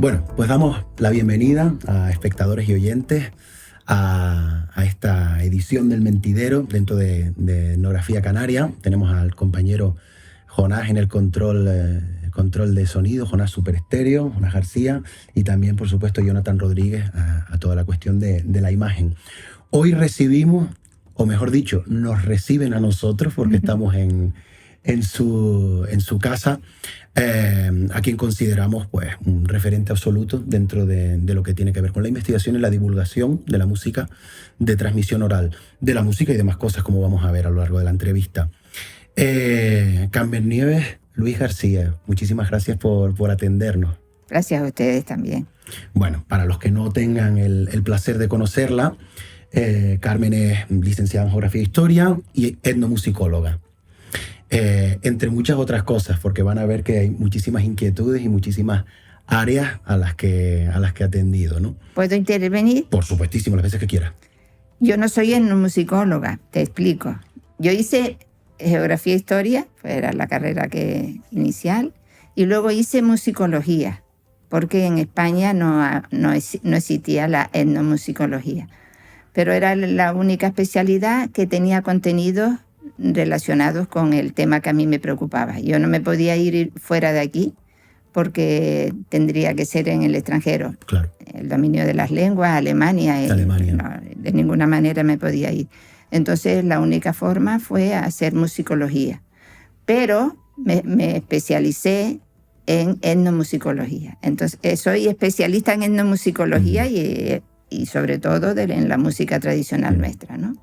Bueno, pues damos la bienvenida a espectadores y oyentes a esta edición del Mentidero dentro de Etnografía Canaria. Tenemos al compañero Jonás en el control de sonido, Jonás Super Estéreo, Jonás García, y también, por supuesto, Jonathan Rodríguez a toda la cuestión de la imagen. Hoy recibimos, o mejor dicho, nos reciben a nosotros porque estamos en su casa, a quien consideramos pues un referente absoluto dentro de lo que tiene que ver con la investigación y la divulgación de la música, de transmisión oral, de la música y demás cosas, como vamos a ver a lo largo de la entrevista. Carmen Nieves, Luis García, muchísimas gracias por atendernos. Gracias a ustedes también. Bueno, para los que no tengan el placer de conocerla, Carmen es licenciada en Geografía e Historia y etnomusicóloga. Entre muchas otras cosas, porque van a ver que hay muchísimas inquietudes y muchísimas áreas a las que ha atendido, ¿no? ¿Puedo intervenir? Por supuestísimo, las veces que quiera. Yo no soy etnomusicóloga, te explico. Yo hice Geografía e Historia, era la carrera inicial, y luego hice musicología, porque en España no existía la etnomusicología. Pero era la única especialidad que tenía contenidos relacionados con el tema que a mí me preocupaba. Yo no me podía ir fuera de aquí porque tendría que ser en el extranjero. Claro. El dominio de las lenguas, Alemania. No, de ninguna manera me podía ir. Entonces la única forma fue hacer musicología. Pero me especialicé en etnomusicología. Entonces soy especialista en etnomusicología y sobre todo en la música tradicional nuestra, ¿no?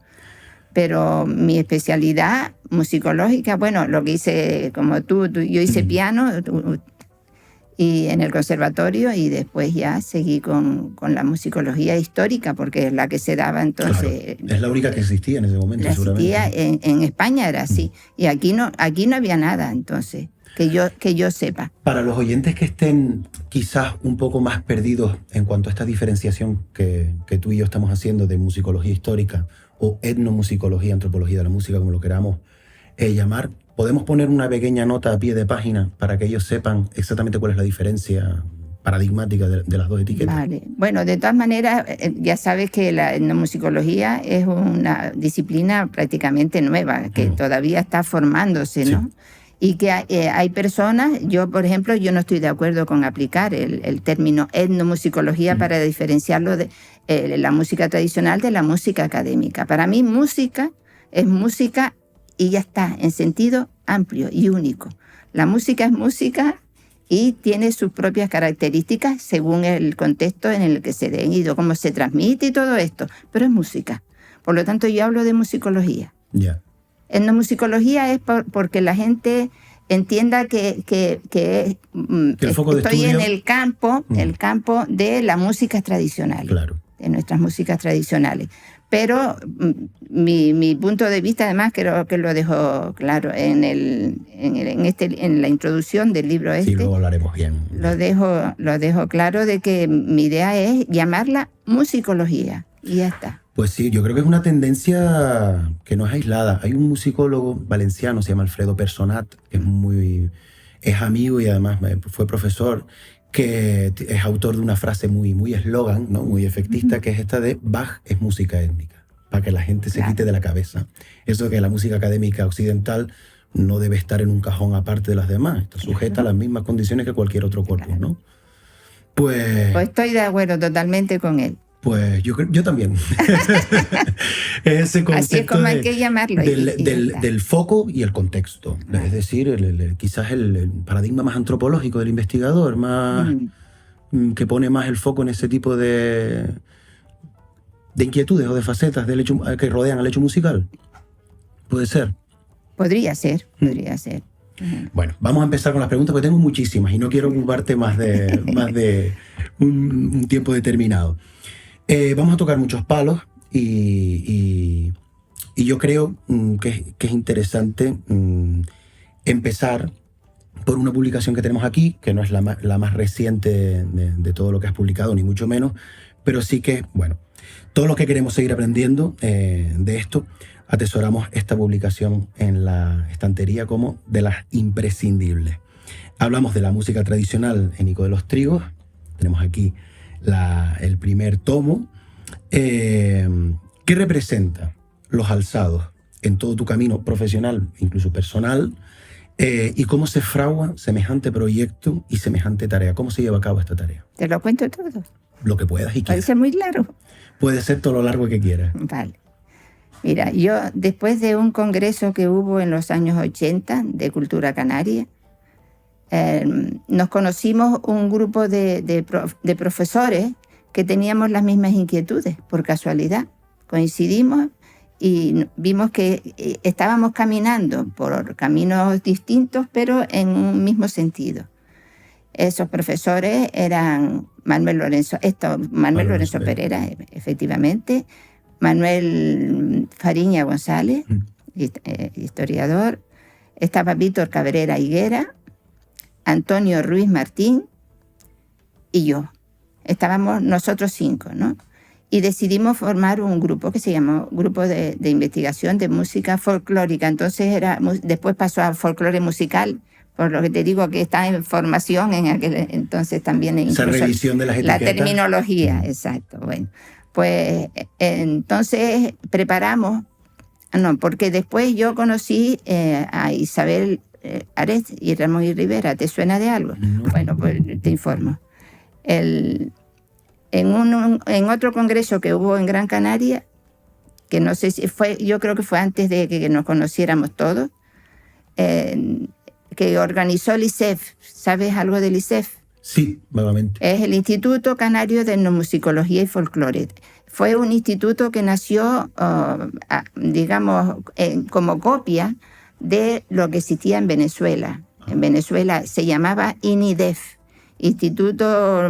Pero mi especialidad musicológica, bueno, lo que hice como tú yo hice piano y en el conservatorio, y después ya seguí con la musicología histórica, porque es la que se daba entonces. Claro, es la única que existía en ese momento, seguramente. Existía en España, era así. Y aquí no había nada, entonces, que yo sepa. Para los oyentes que estén quizás un poco más perdidos en cuanto a esta diferenciación que tú y yo estamos haciendo de musicología histórica o etnomusicología, antropología de la música, como lo queramos llamar, podemos poner una pequeña nota a pie de página para que ellos sepan exactamente cuál es la diferencia paradigmática de las dos etiquetas. Vale. Bueno, de todas maneras, ya sabes que la etnomusicología es una disciplina prácticamente nueva, que todavía está formándose, ¿no? Sí. Y que hay personas, yo por ejemplo, yo no estoy de acuerdo con aplicar el término etnomusicología para diferenciarlo de la música tradicional de la música académica. Para mí música es música y ya está, en sentido amplio y único. La música es música y tiene sus propias características según el contexto en el que se den y cómo se transmite y todo esto, pero es música. Por lo tanto, yo hablo de musicología. Ya. Yeah. Etnomusicología es porque la gente entienda que estoy en el campo de las músicas tradicionales, claro, de nuestras músicas tradicionales. Pero mi punto de vista, además, creo que lo dejo claro en la introducción del libro este. Sí, luego hablaremos bien. Lo dejo claro de que mi idea es llamarla musicología y ya está. Pues sí, yo creo que es una tendencia que no es aislada. Hay un musicólogo valenciano, se llama Alfredo Personat, que es amigo y además fue profesor, que es autor de una frase muy eslogan, ¿no? Muy efectista, que es esta de Bach es música étnica, para que la gente se quite de la cabeza. Eso que la música académica occidental no debe estar en un cajón aparte de las demás, está sujeta a las mismas condiciones que cualquier otro cuerpo, ¿no? Pues estoy de acuerdo totalmente con él. Pues yo también. Ese concepto así es como hay que llamarlo. Del foco y el contexto. Es decir, quizás el paradigma más antropológico del investigador, más que pone más el foco en ese tipo de inquietudes o de facetas del hecho, que rodean al hecho musical. ¿Puede ser? Podría ser. Bueno, vamos a empezar con las preguntas porque tengo muchísimas y no quiero ocuparte más de un tiempo determinado. Vamos a tocar muchos palos y yo creo que es interesante empezar por una publicación que tenemos aquí, que no es la más reciente de todo lo que has publicado, ni mucho menos, pero sí que, bueno, todo lo que queremos seguir aprendiendo de esto, atesoramos esta publicación en la estantería como de las imprescindibles. Hablamos de la música tradicional en Ico de los Trigos, Tenemos aquí el primer tomo. ¿Qué representa los alzados en todo tu camino profesional, incluso personal? ¿Y cómo se fragua semejante proyecto y semejante tarea? ¿Cómo se lleva a cabo esta tarea? Te lo cuento todo. Lo que puedas y quieras. Parece muy largo. Puede ser todo lo largo que quieras. Vale. Mira, yo después de un congreso que hubo en los años 80 de cultura canaria, nos conocimos un grupo de profesores que teníamos las mismas inquietudes, por casualidad. Coincidimos y vimos que estábamos caminando por caminos distintos, pero en un mismo sentido. Esos profesores eran Manuel Lorenzo Pereira, efectivamente, Manuel Fariña González, historiador, estaba Víctor Cabrera Higuera, Antonio Ruiz Martín y yo. Estábamos nosotros 5, ¿no? Y decidimos formar un grupo que se llamó Grupo de Investigación de Música Folclórica. Entonces después pasó a folclore musical, por lo que te digo que está en formación en aquel entonces también. Esa revisión de las etiquetas. La terminología, exacto. Bueno, pues entonces preparamos, porque después yo conocí a Isabel Ares y Ramón y Rivera. ¿Te suena de algo? No. Bueno, pues te informo. En otro congreso que hubo en Gran Canaria, que no sé si fue, yo creo que fue antes de que nos conociéramos todos, que organizó el ISEF. ¿Sabes algo del ISEF? Sí, vagamente. Es el Instituto Canario de Etnomusicología y Folclore. Fue un instituto que nació, digamos, como copia de lo que existía en Venezuela. En Venezuela se llamaba INIDEF, Instituto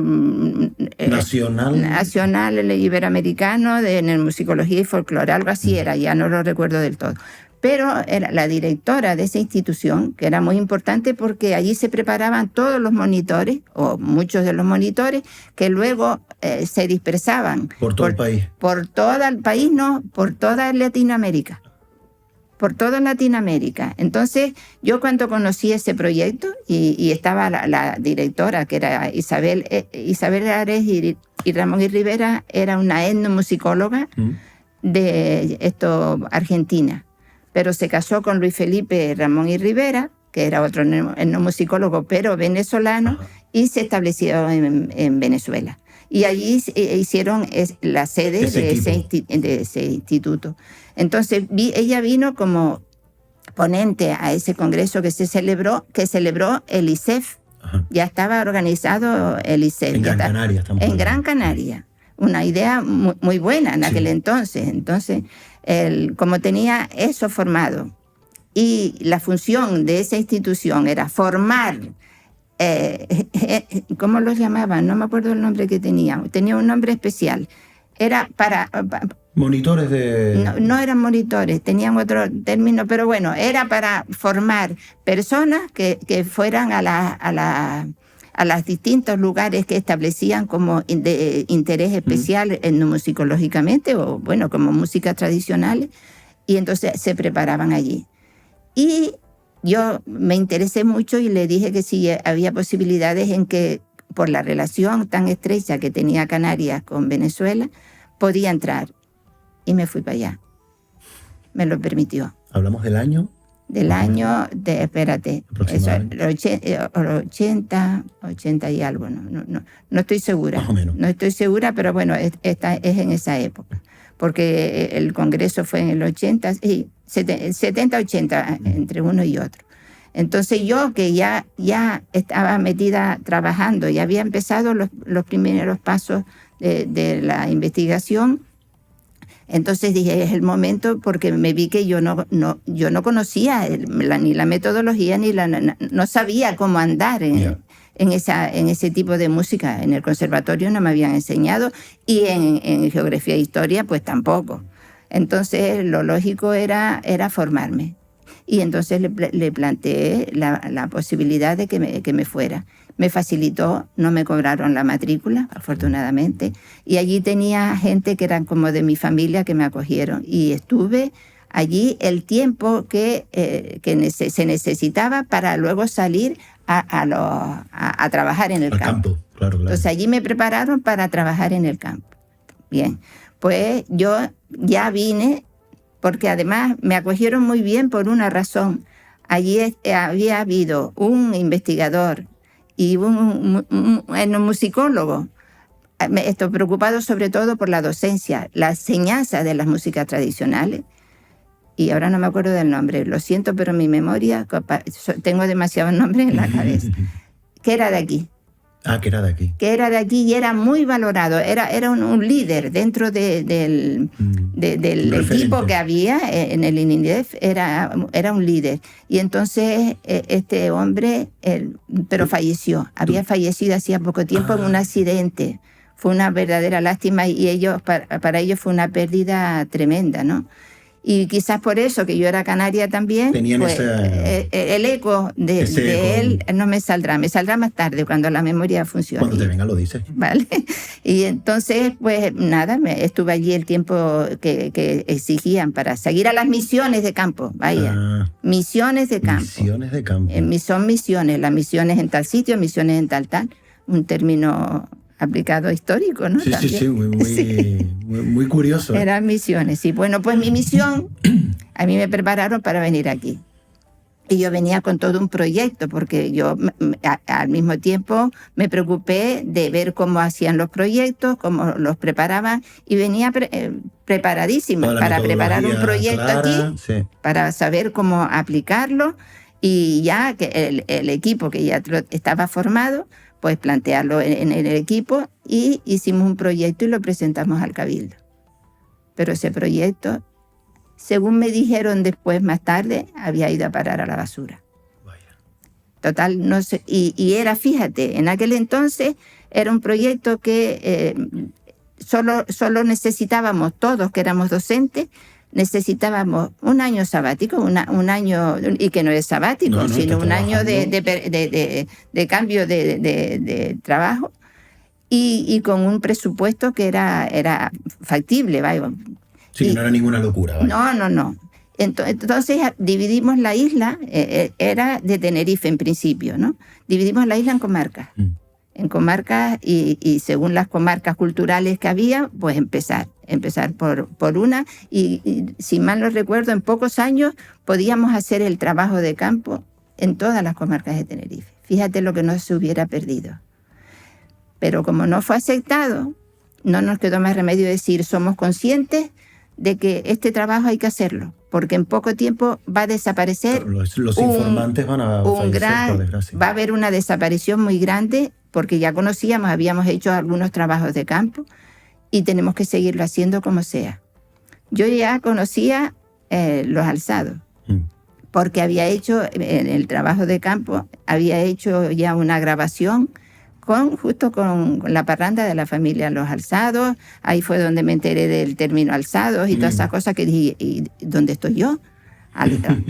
Nacional Iberoamericano de Etnomusicología y Folclore, algo así era, ya no lo recuerdo del todo. Pero era la directora de esa institución, que era muy importante porque allí se preparaban todos los monitores, o muchos de los monitores, que luego se dispersaban. ¿Por todo el país? Por todo el país, no, por toda Latinoamérica. Por toda Latinoamérica. Entonces, yo cuando conocí ese proyecto, y estaba la directora, que era Isabel Ares y Ramón y Rivera, era una etnomusicóloga de Argentina. Pero se casó con Luis Felipe Ramón y Rivera, que era otro etnomusicólogo, pero venezolano, y se estableció en Venezuela. Y allí hicieron la sede de ese instituto. Entonces, ella vino como ponente a ese congreso que celebró el ISEF. Ajá. Ya estaba organizado el ISEF. En Gran Canaria. En Gran Canaria. Una idea muy buena en aquel entonces. Entonces, como tenía eso formado, y la función de esa institución era formar, ¿cómo los llamaban? No me acuerdo el nombre que tenía. Tenía un nombre especial. Era para... monitores de... No eran monitores, tenían otro término, pero bueno, era para formar personas que fueran a los distintos lugares que establecían como de interés especial etnomusicológicamente, o bueno, como músicas tradicionales, y entonces se preparaban allí. Y yo me interesé mucho y le dije que si había posibilidades en que, por la relación tan estrecha que tenía Canarias con Venezuela, podía entrar. Y me fui para allá. Me lo permitió. ¿Hablamos del año? Del año, espérate, eso, 80 y algo, no estoy segura. Más o menos. No estoy segura, pero bueno, es en esa época. Porque el congreso fue en el 80, y 70, 80, entre uno y otro. Entonces yo, que ya estaba metida trabajando, ya había empezado los primeros pasos de la investigación. Entonces dije, es el momento, porque me vi que yo no conocía ni la metodología, no sabía cómo andar en ese tipo de música. En el conservatorio no me habían enseñado, y en geografía e historia pues tampoco. Entonces lo lógico era formarme. Y entonces le planteé la posibilidad de que me fuera. Me facilitó, no me cobraron la matrícula, afortunadamente, y allí tenía gente que eran como de mi familia que me acogieron, y estuve allí el tiempo que se necesitaba para luego salir a trabajar en el campo. Claro. Entonces allí me prepararon para trabajar en el campo. Bien, pues yo ya vine, porque además me acogieron muy bien por una razón. Allí había habido un investigador y un musicólogo, preocupado sobre todo por la docencia, la enseñanza de las músicas tradicionales. Y ahora no me acuerdo del nombre, lo siento, pero mi memoria, tengo demasiados nombres en la cabeza, que era de aquí. Que era de aquí. Que era de aquí y era muy valorado, era un líder dentro del equipo que había en el INIDEF, era un líder. Y entonces este hombre, pero falleció, había fallecido hacía poco tiempo en un accidente. Fue una verdadera lástima y para ellos fue una pérdida tremenda, ¿no? Y quizás por eso, que yo era canaria también, tenían pues, el eco de él no me saldrá más tarde, cuando la memoria funcione. Cuando te venga lo dices. Vale. Y entonces, pues nada, estuve allí el tiempo que exigían para seguir a las misiones de campo, vaya. Misiones de campo. Misiones de campo. Son misiones, las misiones en tal sitio, misiones en tal, un término aplicado histórico, ¿no? Sí, muy curioso. Eran misiones, sí. Bueno, pues mi misión, a mí me prepararon para venir aquí. Y yo venía con todo un proyecto, porque yo al mismo tiempo me preocupé de ver cómo hacían los proyectos, cómo los preparaban, y venía preparadísima para preparar un proyecto clara, aquí, sí, para saber cómo aplicarlo, y ya que el equipo que ya estaba formado, pues plantearlo en el equipo, y hicimos un proyecto y lo presentamos al Cabildo. Pero ese proyecto, según me dijeron después, más tarde, había ido a parar a la basura. Vaya. Total, no sé, y era, fíjate, en aquel entonces era un proyecto que solo necesitábamos, todos que éramos docentes, necesitábamos un año sabático, un año, y que no es sabático, sino un año de cambio de trabajo, y con un presupuesto que era factible, vaya. Sí, no era ninguna locura, vaya. No. Entonces dividimos la isla, era de Tenerife en principio, ¿no? Dividimos la isla en comarcas. En comarcas, y según las comarcas culturales que había, pues empezar por una, y si mal no recuerdo, en pocos años podíamos hacer el trabajo de campo en todas las comarcas de Tenerife. Fíjate lo que no se hubiera perdido. Pero como no fue aceptado, no nos quedó más remedio decir, somos conscientes de que este trabajo hay que hacerlo, porque en poco tiempo va a desaparecer. Los informantes van a fallecer, por desgracia. Va a haber una desaparición muy grande, porque ya conocíamos, habíamos hecho algunos trabajos de campo, y tenemos que seguirlo haciendo como sea. Yo ya conocía los alzados, porque había hecho, en el trabajo de campo, había hecho ya una grabación justo con la parranda de la familia Los Alzados. Ahí fue donde me enteré del término alzados y todas esas cosas que dije, ¿y dónde estoy yo?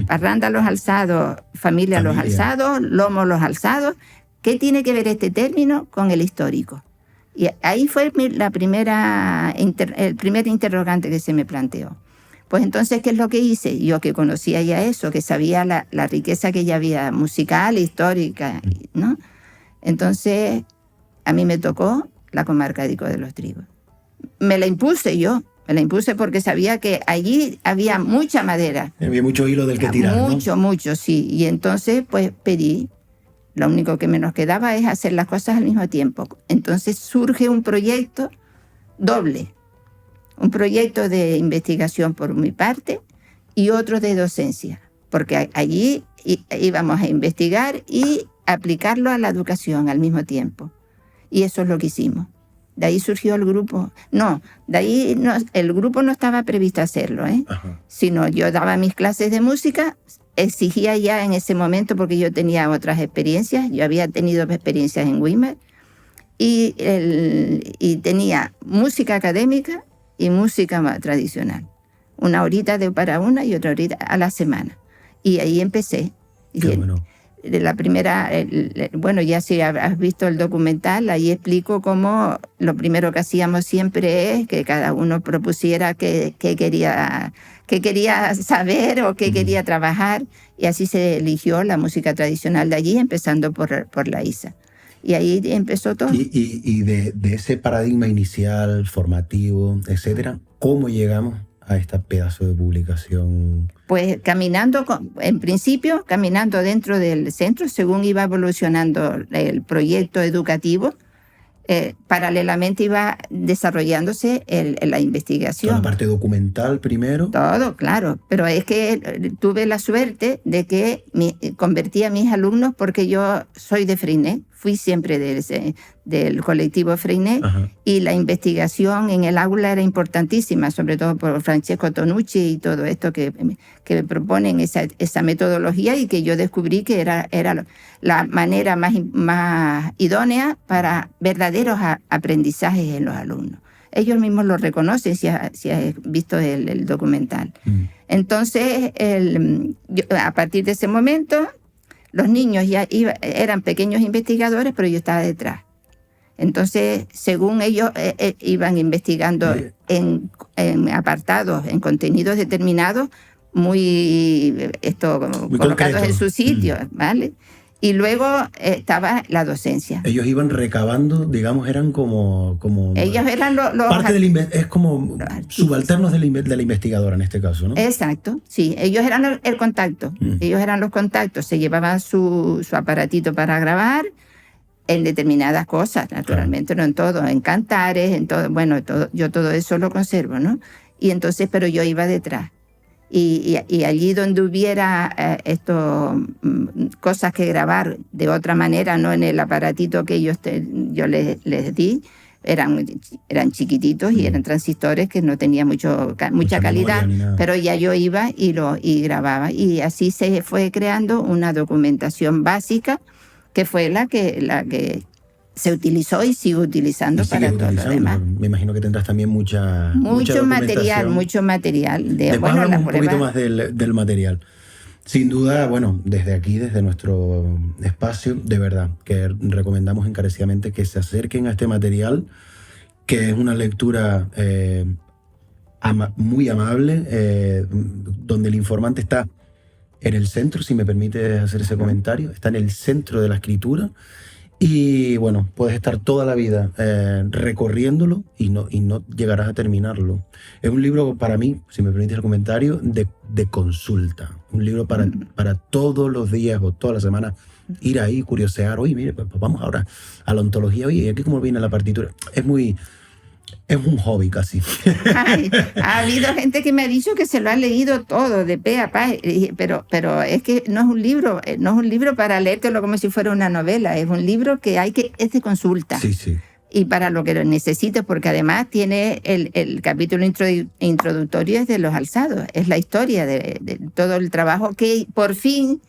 Parranda Los Alzados, familia Los Alzados, lomo Los Alzados. ¿Qué tiene que ver este término con el histórico? Y ahí fue el primer interrogante que se me planteó. Pues entonces, ¿qué es lo que hice? Yo, que conocía ya eso, que sabía la riqueza que ya había musical, histórica, ¿no? Entonces, a mí me tocó la comarca de Ico de los Trigos. Me la impuse porque sabía que allí había mucha madera. Había mucho hilo del que tirar, Mucho, sí. Y entonces, pues pedí. Lo único que me nos quedaba es hacer las cosas al mismo tiempo. Entonces surge un proyecto doble. Un proyecto de investigación por mi parte y otro de docencia. Porque allí íbamos a investigar y aplicarlo a la educación al mismo tiempo. Y eso es lo que hicimos. De ahí surgió el grupo. El grupo no estaba previsto hacerlo, sino yo daba mis clases de música, exigía ya en ese momento, porque yo tenía otras experiencias, yo había tenido experiencias en Weimar, y tenía música académica y música tradicional. Una horita para una y otra horita a la semana. Y ahí empecé. Qué bueno. La primera, ya si has visto el documental, ahí explico cómo lo primero que hacíamos siempre es que cada uno propusiera qué quería saber o qué quería trabajar, y así se eligió la música tradicional de allí, empezando por la ISA. Y ahí empezó todo. Y de ese paradigma inicial, formativo, etcétera, ¿cómo llegamos a este pedazo de publicación? Pues caminando, en principio, caminando dentro del centro, según iba evolucionando el proyecto educativo, paralelamente iba desarrollándose la investigación. Toda la parte documental primero. Todo, claro. Pero es que tuve la suerte de que convertí a mis alumnos, porque yo soy de Freinet, fui siempre del colectivo Freinet, y la investigación en el aula era importantísima, sobre todo por Francesco Tonucci y todo esto que proponen esa metodología, y que yo descubrí que era la manera más idónea para verdaderos aprendizajes en los alumnos. Ellos mismos lo reconocen si has visto el documental. Entonces, a partir de ese momento, los niños ya eran pequeños investigadores, pero yo estaba detrás. Entonces, según ellos iban investigando en apartados, en contenidos determinados, muy colocados en su sitio, ¿vale? Y luego estaba la docencia. Ellos iban recabando, digamos, eran como ellos eran es como subalternos de la investigadora en este caso, ¿no? Exacto, sí. Ellos eran el contacto. Ellos eran los contactos. Se llevaban su aparatito para grabar en determinadas cosas, naturalmente, no en todo, en cantares, en todo. Bueno, yo todo eso lo conservo, ¿no? Y entonces, pero yo iba detrás. Y allí donde hubiera cosas que grabar de otra manera, no en el aparatito que yo les di, eran chiquititos y eran transistores que no tenían mucha calidad, pero ya yo iba y grababa. Y así se fue creando una documentación básica, que fue la que se utilizó y sigue utilizando para todo lo demás. Me imagino que tendrás también mucho material. Después hablamos un poquito más del material. Sin duda, bueno, desde aquí, desde nuestro espacio, de verdad, que recomendamos encarecidamente que se acerquen a este material, que es una lectura muy amable, donde el informante está en el centro, si me permite hacer ese comentario, está en el centro de la escritura. Y bueno, puedes estar toda la vida recorriéndolo y no llegarás a terminarlo. Es un libro para mí, si me permites el comentario, de consulta. Un libro para todos los días o toda la semana ir ahí, curiosear. Oye, mire, pues vamos ahora a la ontología. Oye, aquí cómo viene la partitura. Es un hobby casi. Ay, ha habido gente que me ha dicho que se lo ha leído todo de pe a pa, pero es que no es un libro para leértelo como si fuera una novela, es un libro que es de consulta. Sí, sí. Y para lo que lo necesites, porque además tiene el capítulo introductorio es de los alzados, es la historia de todo el trabajo que por fin,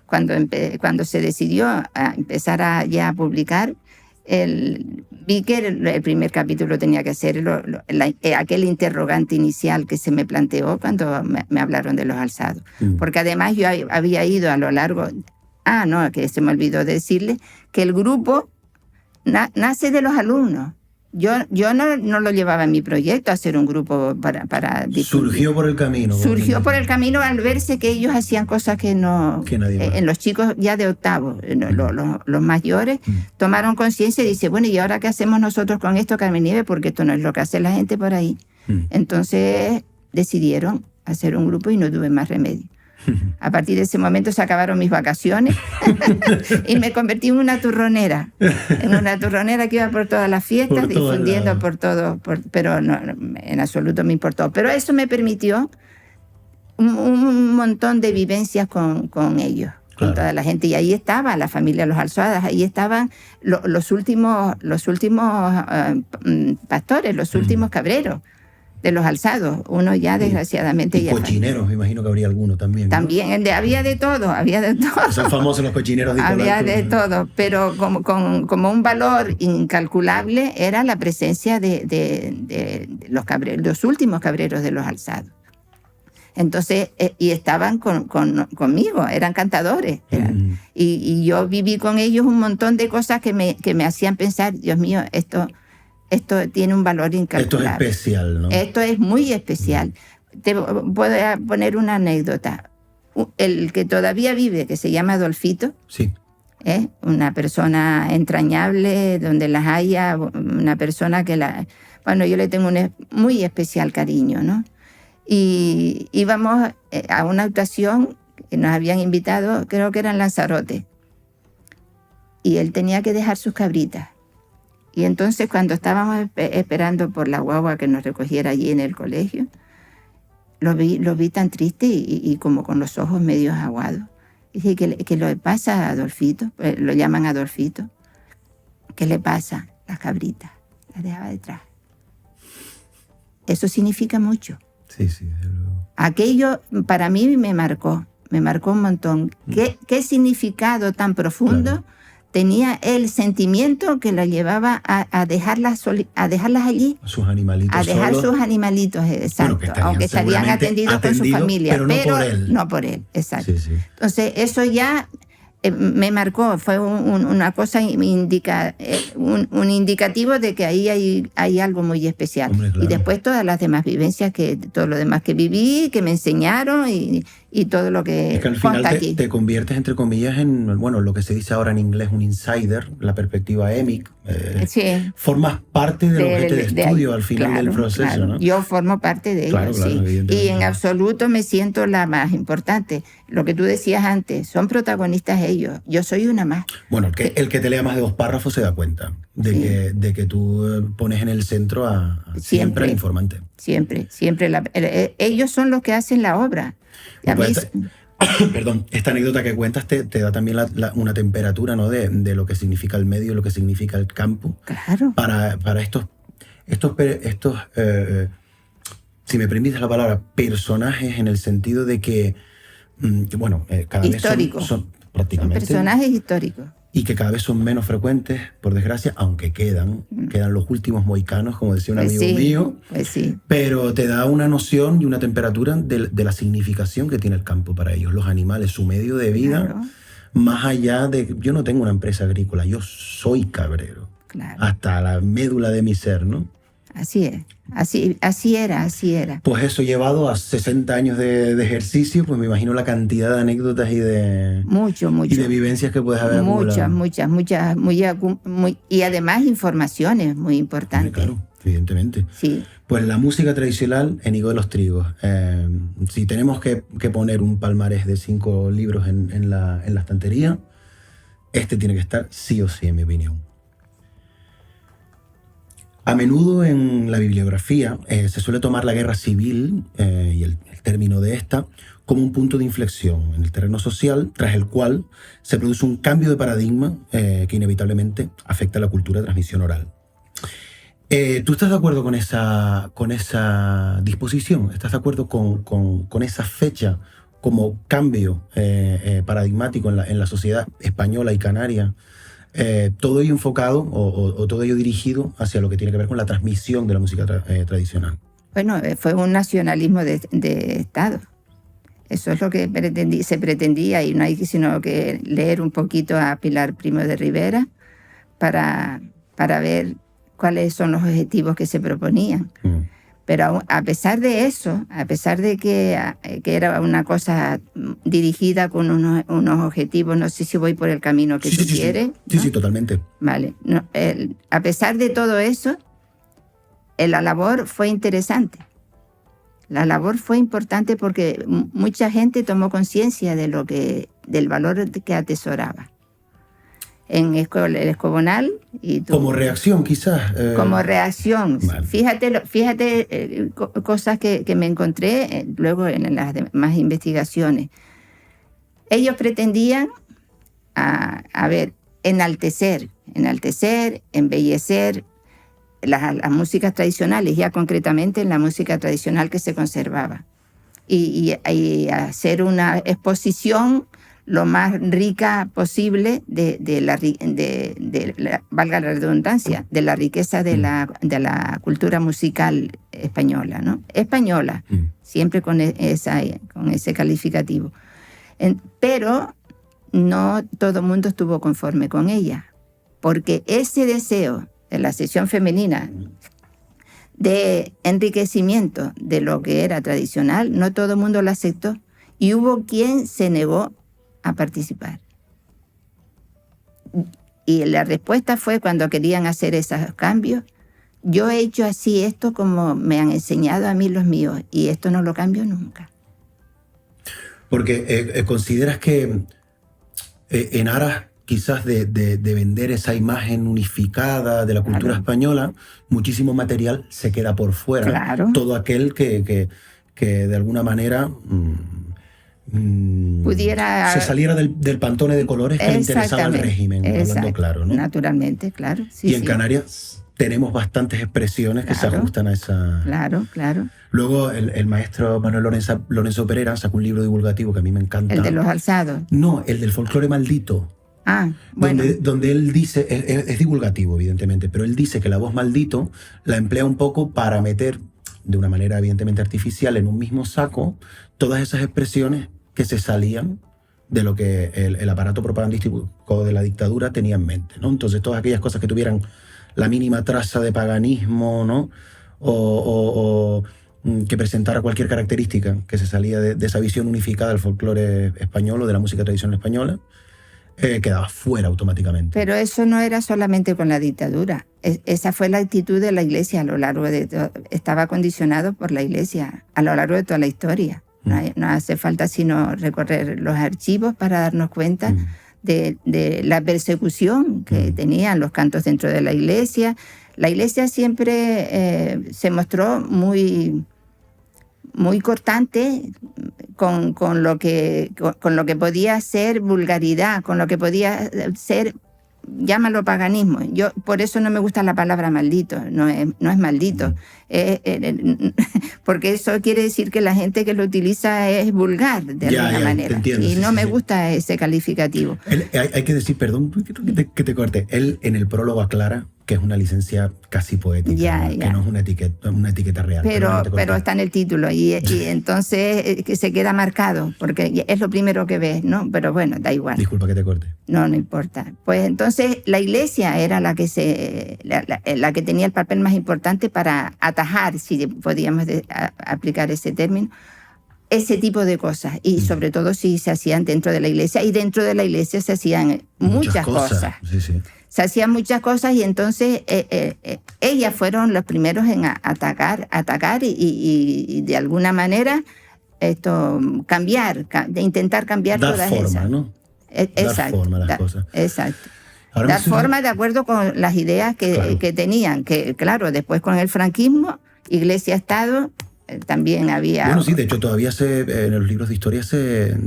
cuando se decidió a empezar ya a publicar, vi que el primer capítulo tenía que ser aquel interrogante inicial que se me planteó cuando me hablaron de los alzados. Porque además yo había ido a lo largo... que se me olvidó decirle que el grupo nace de los alumnos. Yo no lo llevaba en mi proyecto a hacer un grupo para difundir. Surgió por el camino. Surgió por el camino al verse que ellos hacían cosas que nadie más. En los chicos ya de octavo, los mayores, tomaron conciencia y dicen, bueno, ¿y ahora qué hacemos nosotros con esto, Carmen Nieves? Porque esto no es lo que hace la gente por ahí. Entonces decidieron hacer un grupo y no tuve más remedio. A partir de ese momento se acabaron mis vacaciones y me convertí en una turronera. Que iba por todas las fiestas, difundiendo por todo, pero no, en absoluto me importó. Pero eso me permitió un montón de vivencias con ellos, con toda la gente. Y ahí estaba la familia Los Alzadas, ahí estaban los últimos pastores, los últimos cabreros de los alzados. Uno ya desgraciadamente y cochineros, me imagino que habría alguno también, ¿no? También, había de todo. Son famosos los cochineros de Había de todo, pero como un valor incalculable era la presencia de los últimos cabreros de los alzados. Entonces, y estaban conmigo, eran cantadores. Y yo viví con ellos un montón de cosas que me hacían pensar, Dios mío, esto tiene un valor incalculable. Esto es especial, ¿no? Esto es muy especial. Te puedo poner una anécdota. El que todavía vive, que se llama Adolfito, sí, Una persona entrañable, donde las haya, una persona que bueno, yo le tengo un muy especial cariño, ¿no? Y íbamos a una actuación que nos habían invitado, creo que era en Lanzarote, y él tenía que dejar sus cabritas. Y entonces cuando estábamos esperando por la guagua que nos recogiera allí en el colegio, lo vi tan triste y como con los ojos medio aguados. Dije, ¿qué le pasa a Adolfito? Lo llaman Adolfito. ¿Qué le pasa? Las cabritas. Las dejaba detrás. Eso significa mucho. Sí, sí, desde luego. Aquello para mí me marcó un montón. ¿Qué significado tan profundo tenía el sentimiento que lo llevaba a dejarlas allí? Sus animalitos a dejar solos. Sus animalitos, exacto. Bueno, aunque estarían atendidos con su familia. Pero no por él, exacto. Sí, sí. Entonces, eso ya me marcó, fue una cosa un indicativo de que ahí hay algo muy especial. Hombre, claro. Y después todas las demás vivencias, todo lo demás que viví, que me enseñaron y todo lo que es que al final te conviertes, entre comillas, en, bueno, lo que se dice ahora en inglés un insider, la perspectiva EMIC. Sí. Formas parte del objeto de estudio al final del proceso, claro. ¿no? Yo formo parte de ello, sí. Y en absoluto me siento la más importante. Lo que tú decías antes, son protagonistas ellos. Yo soy una más. Bueno, el que te lea más de 2 párrafos se da cuenta de que tú pones en el centro siempre al informante. Siempre. Ellos son los que hacen la obra. Perdón, esta anécdota que cuentas te da también una temperatura, ¿no? de lo que significa el medio, lo que significa el campo. Claro. Para estos si me permites la palabra, personajes, en el sentido de que, cada vez son prácticamente... Son personajes históricos. Y que cada vez son menos frecuentes, por desgracia, aunque quedan los últimos mohicanos, como decía un amigo mío. Pues sí. Pero te da una noción y una temperatura de la significación que tiene el campo para ellos, los animales, su medio de vida, claro. Más allá de... Yo no tengo una empresa agrícola, yo soy cabrero. Claro. Hasta la médula de mi ser, ¿no? Así es. Así era. Pues eso, llevado a 60 años de ejercicio, pues me imagino la cantidad de anécdotas y de... Mucho. Y de vivencias que puedes haber acumulado. Muchas. Y además informaciones muy importantes. Claro, evidentemente. Sí. Pues la música tradicional, Enigo de los Trigos. Si tenemos que poner un palmarés de 5 libros en la estantería, este tiene que estar sí o sí, en mi opinión. A menudo en la bibliografía se suele tomar la guerra civil y el término de esta como un punto de inflexión en el terreno social, tras el cual se produce un cambio de paradigma que inevitablemente afecta a la cultura de transmisión oral. ¿Tú estás de acuerdo con esa disposición? ¿Estás de acuerdo con esa fecha como cambio paradigmático en la sociedad española y canaria? Todo ello enfocado o todo ello dirigido hacia lo que tiene que ver con la transmisión de la música tradicional. Bueno, fue un nacionalismo de Estado. Eso es lo que se pretendía, y no hay sino que leer un poquito a Pilar Primo de Rivera para ver cuáles son los objetivos que se proponían. Pero a pesar de eso, a pesar de que era una cosa dirigida con unos objetivos, no sé si voy por el camino que tú quieres. Sí, ¿no? sí, totalmente. Vale. A pesar de todo eso, la labor fue interesante. La labor fue importante porque mucha gente tomó conciencia del valor que atesoraba. En el Escobonal. Como reacción, quizás. Como reacción. Vale. Fíjate cosas que me encontré luego en las demás investigaciones. Ellos pretendían, enaltecer, embellecer las músicas tradicionales, ya concretamente en la música tradicional que se conservaba. Y hacer una exposición lo más rica posible valga la redundancia, de la riqueza de la cultura musical española, ¿no? Española, siempre con ese calificativo. Pero no todo el mundo estuvo conforme con ella, porque ese deseo de la sección femenina de enriquecimiento de lo que era tradicional, no todo el mundo lo aceptó, y hubo quien se negó a participar. Y la respuesta fue cuando querían hacer esos cambios, yo he hecho así esto como me han enseñado a mí los míos y esto no lo cambio nunca. Porque consideras que en aras quizás de vender esa imagen unificada de la cultura española, muchísimo material se queda por fuera. Claro. Todo aquel que de alguna manera pudiera se saliera del pantone de colores que le interesaba al régimen, hablando claro, ¿no? Naturalmente, claro. Sí, y en Canarias tenemos bastantes expresiones que se ajustan a esa... Claro, claro. Luego el maestro Manuel Lorenzo Pereira sacó un libro divulgativo que a mí me encanta. ¿El de los alzados? No, el del folclore maldito. Ah, bueno. Donde él dice, es divulgativo evidentemente, pero él dice que la voz maldito la emplea un poco para meter, de una manera evidentemente artificial, en un mismo saco, todas esas expresiones que se salían de lo que el aparato propagandístico de la dictadura tenía en mente, ¿no? Entonces todas aquellas cosas que tuvieran la mínima traza de paganismo, ¿no? O que presentara cualquier característica que se salía de esa visión unificada del folclore español o de la música tradicional española, quedaba fuera automáticamente. Pero eso no era solamente con la dictadura. Esa fue la actitud de la Iglesia a lo largo de estaba condicionado por la Iglesia a lo largo de toda la historia. No hace falta sino recorrer los archivos para darnos cuenta de la persecución que tenían los cantos dentro de la Iglesia. La Iglesia siempre se mostró muy cortante con lo que podía ser vulgaridad, con lo que podía ser, llámalo paganismo. Yo por eso no me gusta la palabra maldito, no es maldito, porque eso quiere decir que la gente que lo utiliza es vulgar de alguna manera. Entiendo, y no me gusta ese calificativo. Hay que decir, perdón que te corte, él en el prólogo aclara que es una licencia casi poética, que no es una etiqueta real. Pero está en el título y entonces que se queda marcado, porque es lo primero que ves, ¿no? Pero bueno, da igual. Disculpa que te corte. No importa. Pues entonces la Iglesia era la que tenía el papel más importante para atajar, si podíamos aplicar ese término, ese tipo de cosas. Y sobre todo si se hacían dentro de la Iglesia. Y dentro de la Iglesia se hacían muchas cosas. Sí. Se hacían muchas cosas y entonces ellas fueron los primeros en atacar y de alguna manera intentar cambiar todas esas. Dar forma, ¿no? Exacto. Dar forma a las cosas. Exacto. Dar forma de acuerdo con las ideas que tenían, que claro, después con el franquismo, Iglesia-Estado, también había... Bueno, sí, de hecho todavía en los libros de historia se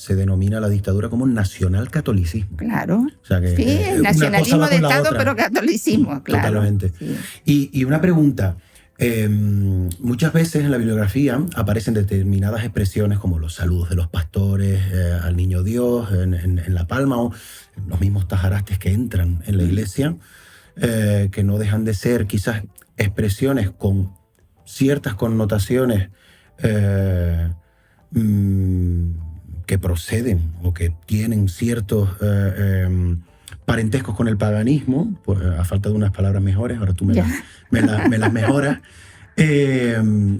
denomina la dictadura como nacionalcatolicismo. Claro. O sea que, sí, nacionalismo de Estado, pero catolicismo, claro. Totalmente. Sí. Y una pregunta. Muchas veces en la bibliografía aparecen determinadas expresiones como los saludos de los pastores al niño Dios en La Palma, o los mismos tajarastes que entran en la iglesia, que no dejan de ser quizás expresiones con ciertas connotaciones que proceden o que tienen ciertos parentescos con el paganismo, pues, a falta de unas palabras mejores, ahora tú me las mejoras.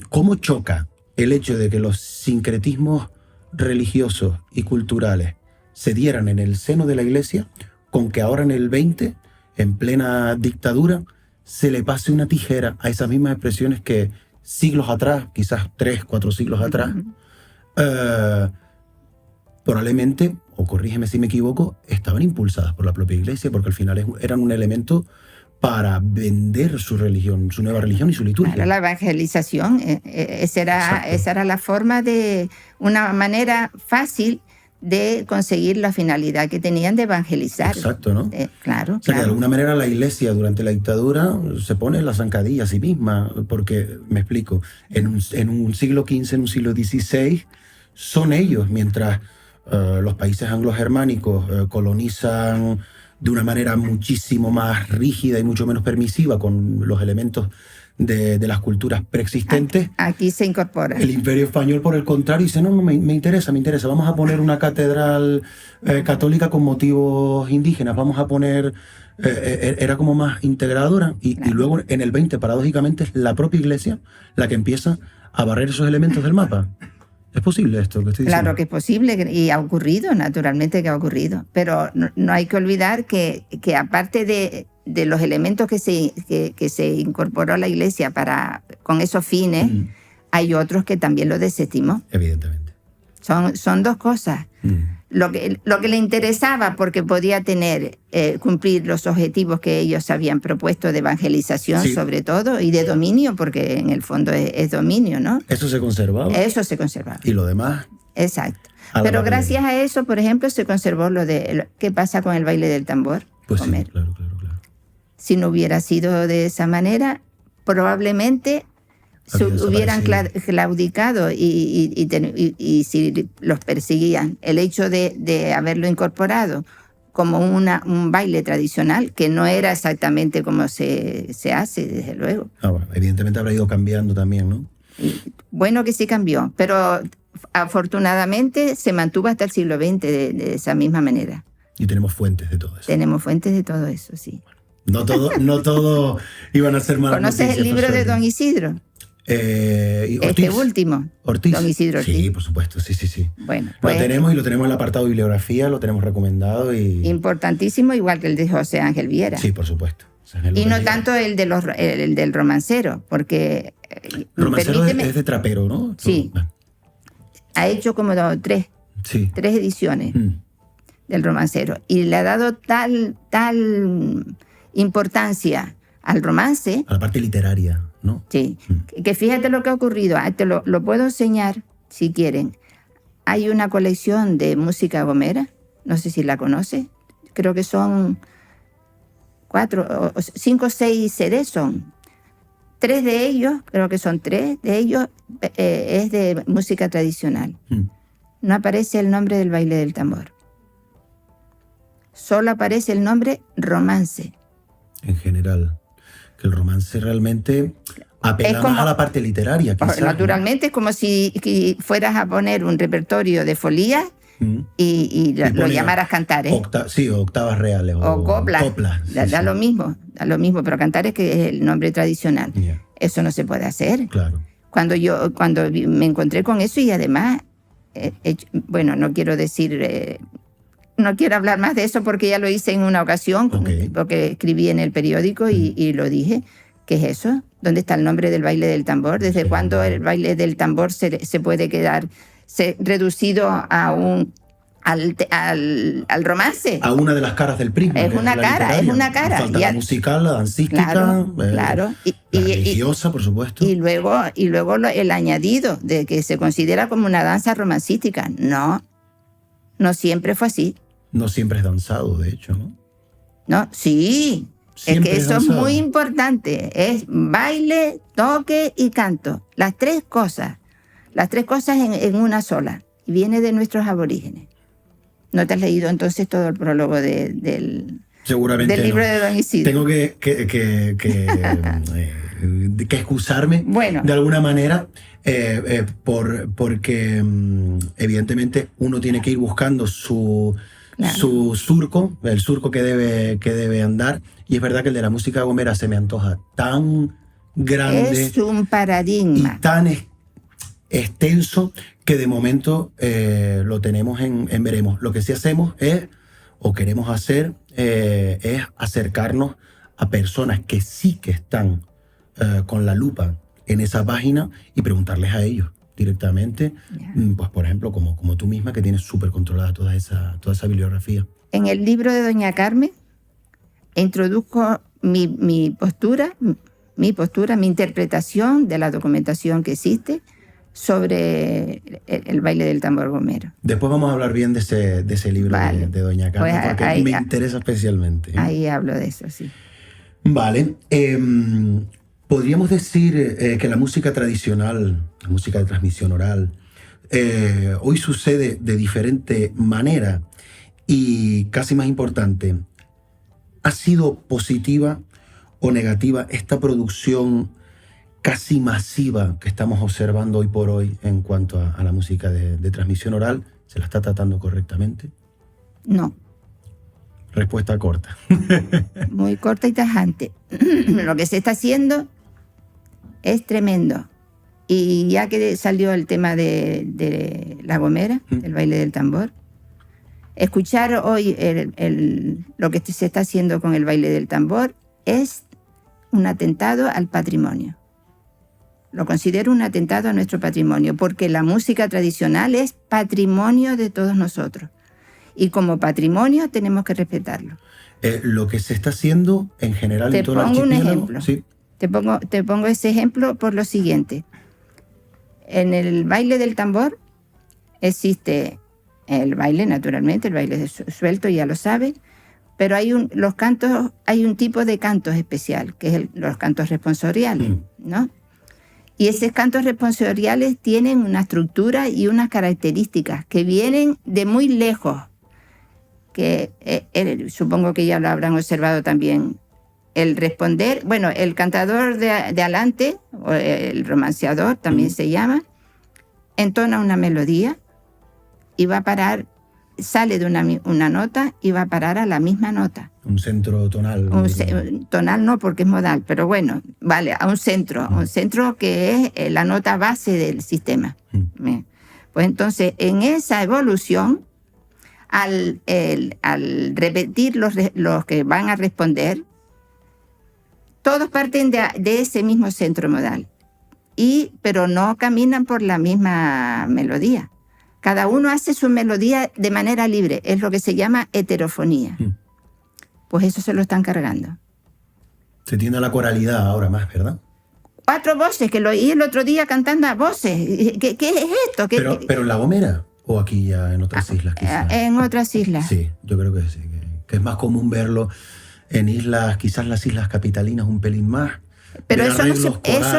¿Cómo choca el hecho de que los sincretismos religiosos y culturales se dieran en el seno de la Iglesia con que ahora en el 20, en plena dictadura, se le pase una tijera a esas mismas expresiones que siglos atrás, quizás 3, 4 siglos atrás, probablemente, o corrígeme si me equivoco, estaban impulsadas por la propia Iglesia, porque al final eran un elemento para vender su religión, su nueva religión y su liturgia. Claro, la evangelización, esa era la forma una manera fácil de conseguir la finalidad que tenían de evangelizar. Exacto, ¿no? Claro. O sea, que de alguna manera la Iglesia durante la dictadura se pone la zancadilla a sí misma, porque, me explico, en un siglo XV, en un siglo XVI, son ellos, mientras los países anglo-germánicos colonizan de una manera muchísimo más rígida y mucho menos permisiva con los elementos de las culturas preexistentes. Aquí se incorpora. El Imperio Español, por el contrario, dice, no, me interesa, vamos a poner una catedral católica con motivos indígenas, vamos a poner... era como más integradora y luego en el 20, paradójicamente, es la propia Iglesia la que empieza a barrer esos elementos del mapa. ¿Es posible esto que estoy diciendo? Claro que es posible y ha ocurrido, naturalmente que ha ocurrido. Pero no hay que olvidar que aparte de los elementos que se incorporó a la Iglesia con esos fines, hay otros que también lo desestimó. Evidentemente. Son dos cosas. Lo que le interesaba, porque podía cumplir los objetivos que ellos habían propuesto de evangelización, sí, sobre todo, y de dominio, porque en el fondo es dominio, ¿no? Eso se conservaba. Eso se conservaba. ¿Y lo demás? Exacto. Pero gracias a eso, por ejemplo, se conservó ¿qué pasa con el baile del tambor? Pues Homero. Sí, claro. Si no hubiera sido de esa manera, probablemente hubieran claudicado y si los perseguían. El hecho de haberlo incorporado como un baile tradicional, que no era exactamente como se hace, desde luego. Bueno, evidentemente habrá ido cambiando también, ¿no? Bueno, que sí cambió, pero afortunadamente se mantuvo hasta el siglo XX de esa misma manera. Y tenemos fuentes de todo eso. Tenemos fuentes de todo eso, sí. No todo iban a ser malas noticias. ¿Conoces el libro de Don Isidro? Este último. Ortiz. Don Isidro Ortiz. Sí, por supuesto, sí. Bueno, pues, lo tenemos en el apartado de bibliografía, lo tenemos recomendado. Importantísimo, igual que el de José Ángel Viera. Sí, por supuesto. Y no tanto el del romancero, porque... Romancero es de trapero, ¿no? Sí. Ha hecho como tres ediciones del romancero. Y le ha dado tal importancia al romance. A la parte literaria, ¿no? Sí. Que fíjate lo que ha ocurrido. Te lo puedo enseñar, si quieren. Hay una colección de música gomera. No sé si la conoce. Creo que son 5 o 6 CDs son. 3 de ellos, creo que son 3 de ellos, es de música tradicional. No aparece el nombre del baile del tambor. Solo aparece el nombre romance. En general, que el romance realmente apela más a la parte literaria. Quizás, naturalmente, ¿no? Es como si fueras a poner un repertorio de folías y lo llamaras cantares. Octavas reales. O coplas. Da lo mismo, pero cantares, que es el nombre tradicional. Yeah. Eso no se puede hacer. Claro. Cuando me encontré con eso, y además, bueno, no quiero decir... no quiero hablar más de eso porque ya lo hice en una ocasión, porque escribí en el periódico y lo dije. ¿Qué es eso? ¿Dónde está el nombre del baile del tambor? ¿Desde cuándo el baile del tambor se puede quedar reducido al romance? A una de las caras del prisma. Es una cara. Falta la musical, la dancística, claro. La religiosa, por supuesto. Y luego el añadido de que se considera como una danza romancística. No siempre fue así. No siempre es danzado, de hecho, ¿no? No, sí. Siempre es que eso danzado. Es muy importante. Es baile, toque y canto. Las tres cosas. Las tres cosas en una sola. Y viene de nuestros aborígenes. ¿No te has leído entonces todo el prólogo del libro de Don Isidro? Tengo que excusarme, bueno, de alguna manera, porque evidentemente uno tiene que ir buscando su surco, el surco que debe andar, y es verdad que el de la música gomera se me antoja tan grande. Es un paradigma. Y tan extenso que de momento lo tenemos en veremos. Lo que sí hacemos o queremos hacer, es acercarnos a personas que sí que están con la lupa en esa página y preguntarles a ellos directamente, pues por ejemplo, como tú misma, que tienes súper controlada toda esa bibliografía. En el libro de Doña Carmen introduzco mi postura, mi interpretación de la documentación que existe sobre el baile del tambor gomero. Después vamos a hablar bien de ese libro, vale, de Doña Carmen, pues porque me interesa especialmente. Ahí hablo de eso, sí. Vale. Podríamos decir que la música tradicional, la música de transmisión oral, hoy sucede de diferente manera y, casi más importante, ¿ha sido positiva o negativa esta producción casi masiva que estamos observando hoy por hoy en cuanto a la música de transmisión oral? ¿Se la está tratando correctamente? No. Respuesta corta. Muy corta y tajante. Lo que se está haciendo es tremendo Y ya que salió el tema de La Gomera, el baile del tambor, escuchar hoy lo que se está haciendo con el baile del tambor es un atentado al patrimonio. Lo considero un atentado a nuestro patrimonio, porque la música tradicional es patrimonio de todos nosotros. Y como patrimonio tenemos que respetarlo. Lo que se está haciendo en general en todo el archipiélago... Te pongo un ejemplo. Sí. Te pongo ese ejemplo por lo siguiente. En el baile del tambor existe el baile, naturalmente, el baile suelto, ya lo sabe, pero hay un tipo de cantos especial, que es los cantos responsoriales, ¿no? Y esos cantos responsoriales tienen una estructura y unas características que vienen de muy lejos, que supongo que ya lo habrán observado también. El responder, bueno, el cantador de alante, o el romanceador también se llama, entona una melodía y va a parar, sale de una nota y va a parar a la misma nota. Un centro tonal. Tonal no, porque es modal, pero bueno, vale, a un centro que es la nota base del sistema. Pues entonces, en esa evolución, al repetir los que van a responder, todos parten de ese mismo centro modal, pero no caminan por la misma melodía. Cada uno hace su melodía de manera libre, es lo que se llama heterofonía. Pues eso se lo están cargando. Se tiende a la coralidad ahora más, ¿verdad? 4 voces, que lo oí el otro día cantando a voces. ¿Qué es esto? ¿Pero en La Gomera o aquí ya en otras islas quizás? En otras islas. Sí, yo creo que sí, que es más común verlo en islas, quizás las islas capitalinas un pelín más. Pero eso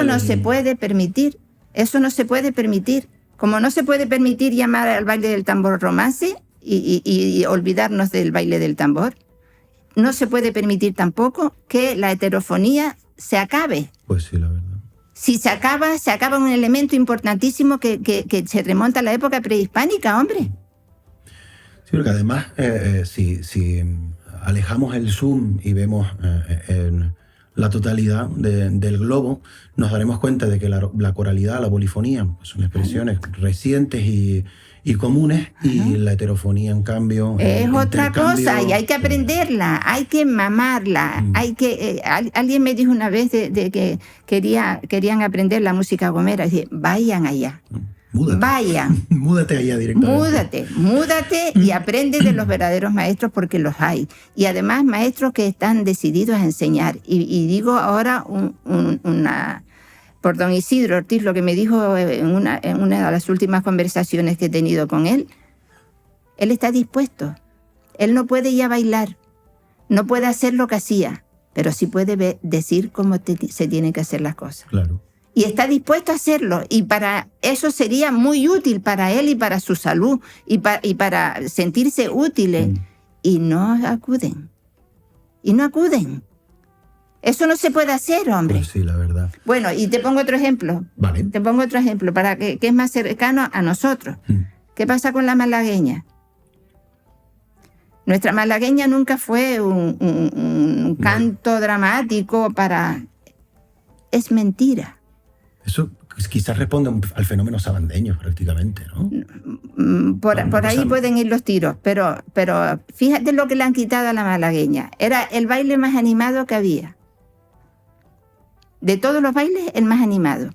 no se puede permitir. Eso no se puede permitir. Como no se puede permitir llamar al baile del tambor romance y olvidarnos del baile del tambor, no se puede permitir tampoco que la heterofonía se acabe. Pues sí, la verdad. Si se acaba un elemento importantísimo que se remonta a la época prehispánica, hombre. Sí, porque además, si alejamos el zoom y vemos la totalidad del globo, nos daremos cuenta de que la coralidad, la polifonía, son expresiones recientes y comunes, y la heterofonía, en cambio, es otra cosa, y hay que aprenderla, hay que mamarla. Alguien me dijo una vez de que querían aprender la música gomera, y dije, vayan allá. Vayan. Múdate allá directamente. Múdate y aprende de los verdaderos maestros, porque los hay. Y además maestros que están decididos a enseñar. Y digo ahora por don Isidro Ortiz, lo que me dijo en una de las últimas conversaciones que he tenido con él. Él está dispuesto. Él no puede ya bailar, no puede hacer lo que hacía, pero sí puede decir cómo se tienen que hacer las cosas. Claro. Y está dispuesto a hacerlo, y para eso sería muy útil para él y para su salud, y para sentirse útiles. Y no acuden. Eso no se puede hacer, hombre. Pues sí, la verdad. Bueno, y te pongo otro ejemplo. Vale. Te pongo otro ejemplo para que es más cercano a nosotros. ¿Qué pasa con la malagueña? Nuestra malagueña nunca fue un canto dramático para... Es mentira. Eso quizás responde al fenómeno sabandeño, prácticamente, ¿no? Por ahí pueden ir los tiros, pero fíjate lo que le han quitado a la malagueña. Era el baile más animado que había. De todos los bailes, el más animado.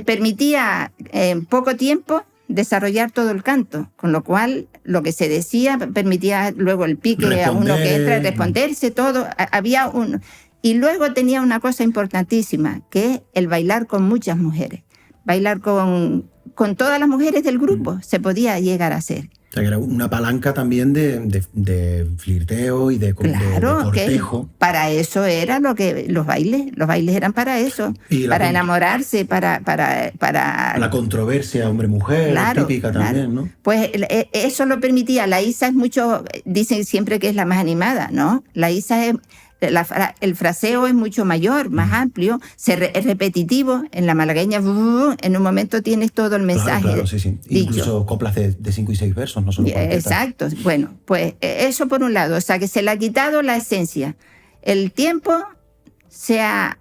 Permitía en poco tiempo desarrollar todo el canto, con lo cual lo que se decía permitía luego el pique a uno que entra, responderse, todo. Había un... Y luego tenía una cosa importantísima, que es el bailar con muchas mujeres. Bailar con todas las mujeres del grupo se podía llegar a hacer. O sea, que era una palanca también de flirteo y de cortejo. Que para eso era lo que los bailes eran para eso, para enamorarse, para la controversia hombre-mujer, claro, típica también, ¿no? Pues eso lo permitía. La Isa es mucho, dicen siempre que es la más animada, ¿no? La Isa es... el fraseo es mucho mayor, más amplio, es repetitivo. En la malagueña, en un momento tienes todo el mensaje. Claro, sí. Incluso coplas de 5 y 6 versos, no solo cuartetas. Exacto. Bueno, pues eso por un lado. O sea, que se le ha quitado la esencia. El tiempo se ha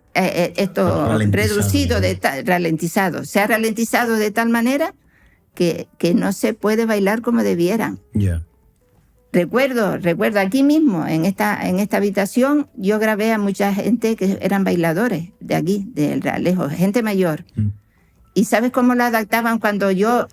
reducido, ralentizado. Se ha ralentizado de tal manera que no se puede bailar como debieran. Yeah. Recuerdo aquí mismo, en esta habitación, yo grabé a mucha gente que eran bailadores de aquí, de Realejo, gente mayor. ¿Y sabes cómo la adaptaban cuando yo,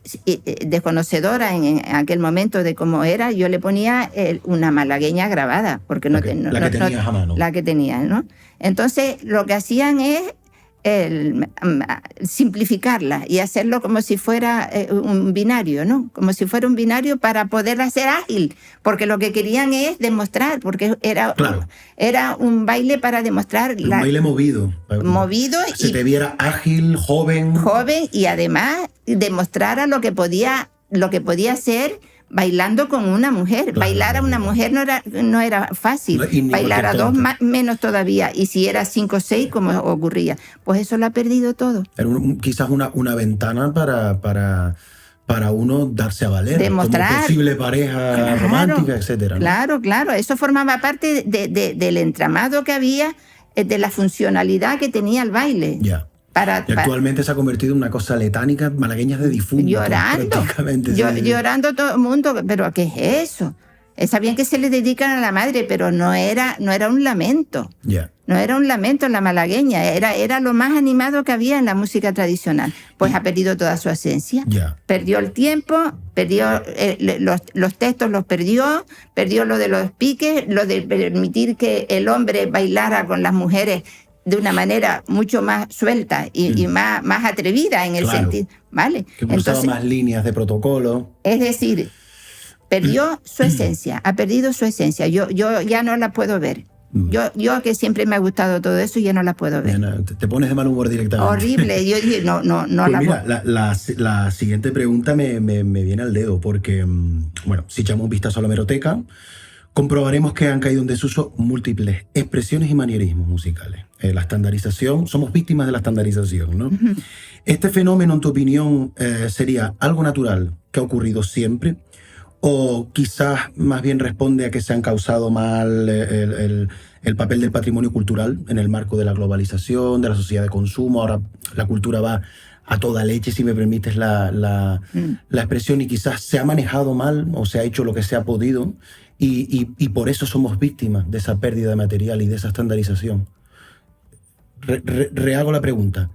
desconocedora en aquel momento de cómo era, yo le ponía una malagueña grabada? Porque la que tenías a mano. La que tenía, ¿no? Entonces, lo que hacían es simplificarla y hacerlo como si fuera un binario, ¿no? Como si fuera un binario para poder hacer ágil, porque lo que querían es demostrar, porque era un baile para demostrar. Un baile movido. Movido. Se te viera ágil, joven. Joven, y además demostrara lo que podía hacer bailando con una mujer. Claro, bailar a una mujer no era fácil. Bailar a dos menos todavía. Y si era 5 o 6, como ocurría. Pues eso lo ha perdido todo. Era quizás una ventana para uno darse a valer. Demostrar. Como posible pareja romántica, etcétera, ¿no? Claro. Eso formaba parte del entramado que había, de la funcionalidad que tenía el baile. Ya. Y actualmente se ha convertido en una cosa letánica, malagueñas de difuntos. Llorando todo el mundo. ¿Pero qué es eso? Está bien que se le dedican a la madre, pero no era un lamento. Yeah. No era un lamento en la malagueña, era lo más animado que había en la música tradicional. Pues ha perdido toda su esencia. Yeah. Perdió el tiempo, perdió los textos, los perdió lo de los piques, lo de permitir que el hombre bailara con las mujeres de una manera mucho más suelta y más atrevida en el sentido, ¿vale? Que usaba más líneas de protocolo. Es decir, perdió su esencia, ha perdido su esencia. Yo ya no la puedo ver. Yo que siempre me ha gustado todo eso, ya no la puedo ver. Te pones de mal humor directamente. Horrible. Yo dije, no pues mira, la siguiente pregunta me viene al dedo, porque, bueno, si echamos un vistazo a la hemeroteca, comprobaremos que han caído en desuso múltiples expresiones y manierismos musicales. La estandarización, somos víctimas de la estandarización, ¿no? Uh-huh. ¿Este fenómeno, en tu opinión, sería algo natural que ha ocurrido siempre? ¿O quizás más bien responde a que se han causado mal el papel del patrimonio cultural en el marco de la globalización, de la sociedad de consumo? Ahora la cultura va a toda leche, si me permites la expresión, y quizás se ha manejado mal o se ha hecho lo que se ha podido y por eso somos víctimas de esa pérdida de material y de esa estandarización. Rehago la pregunta.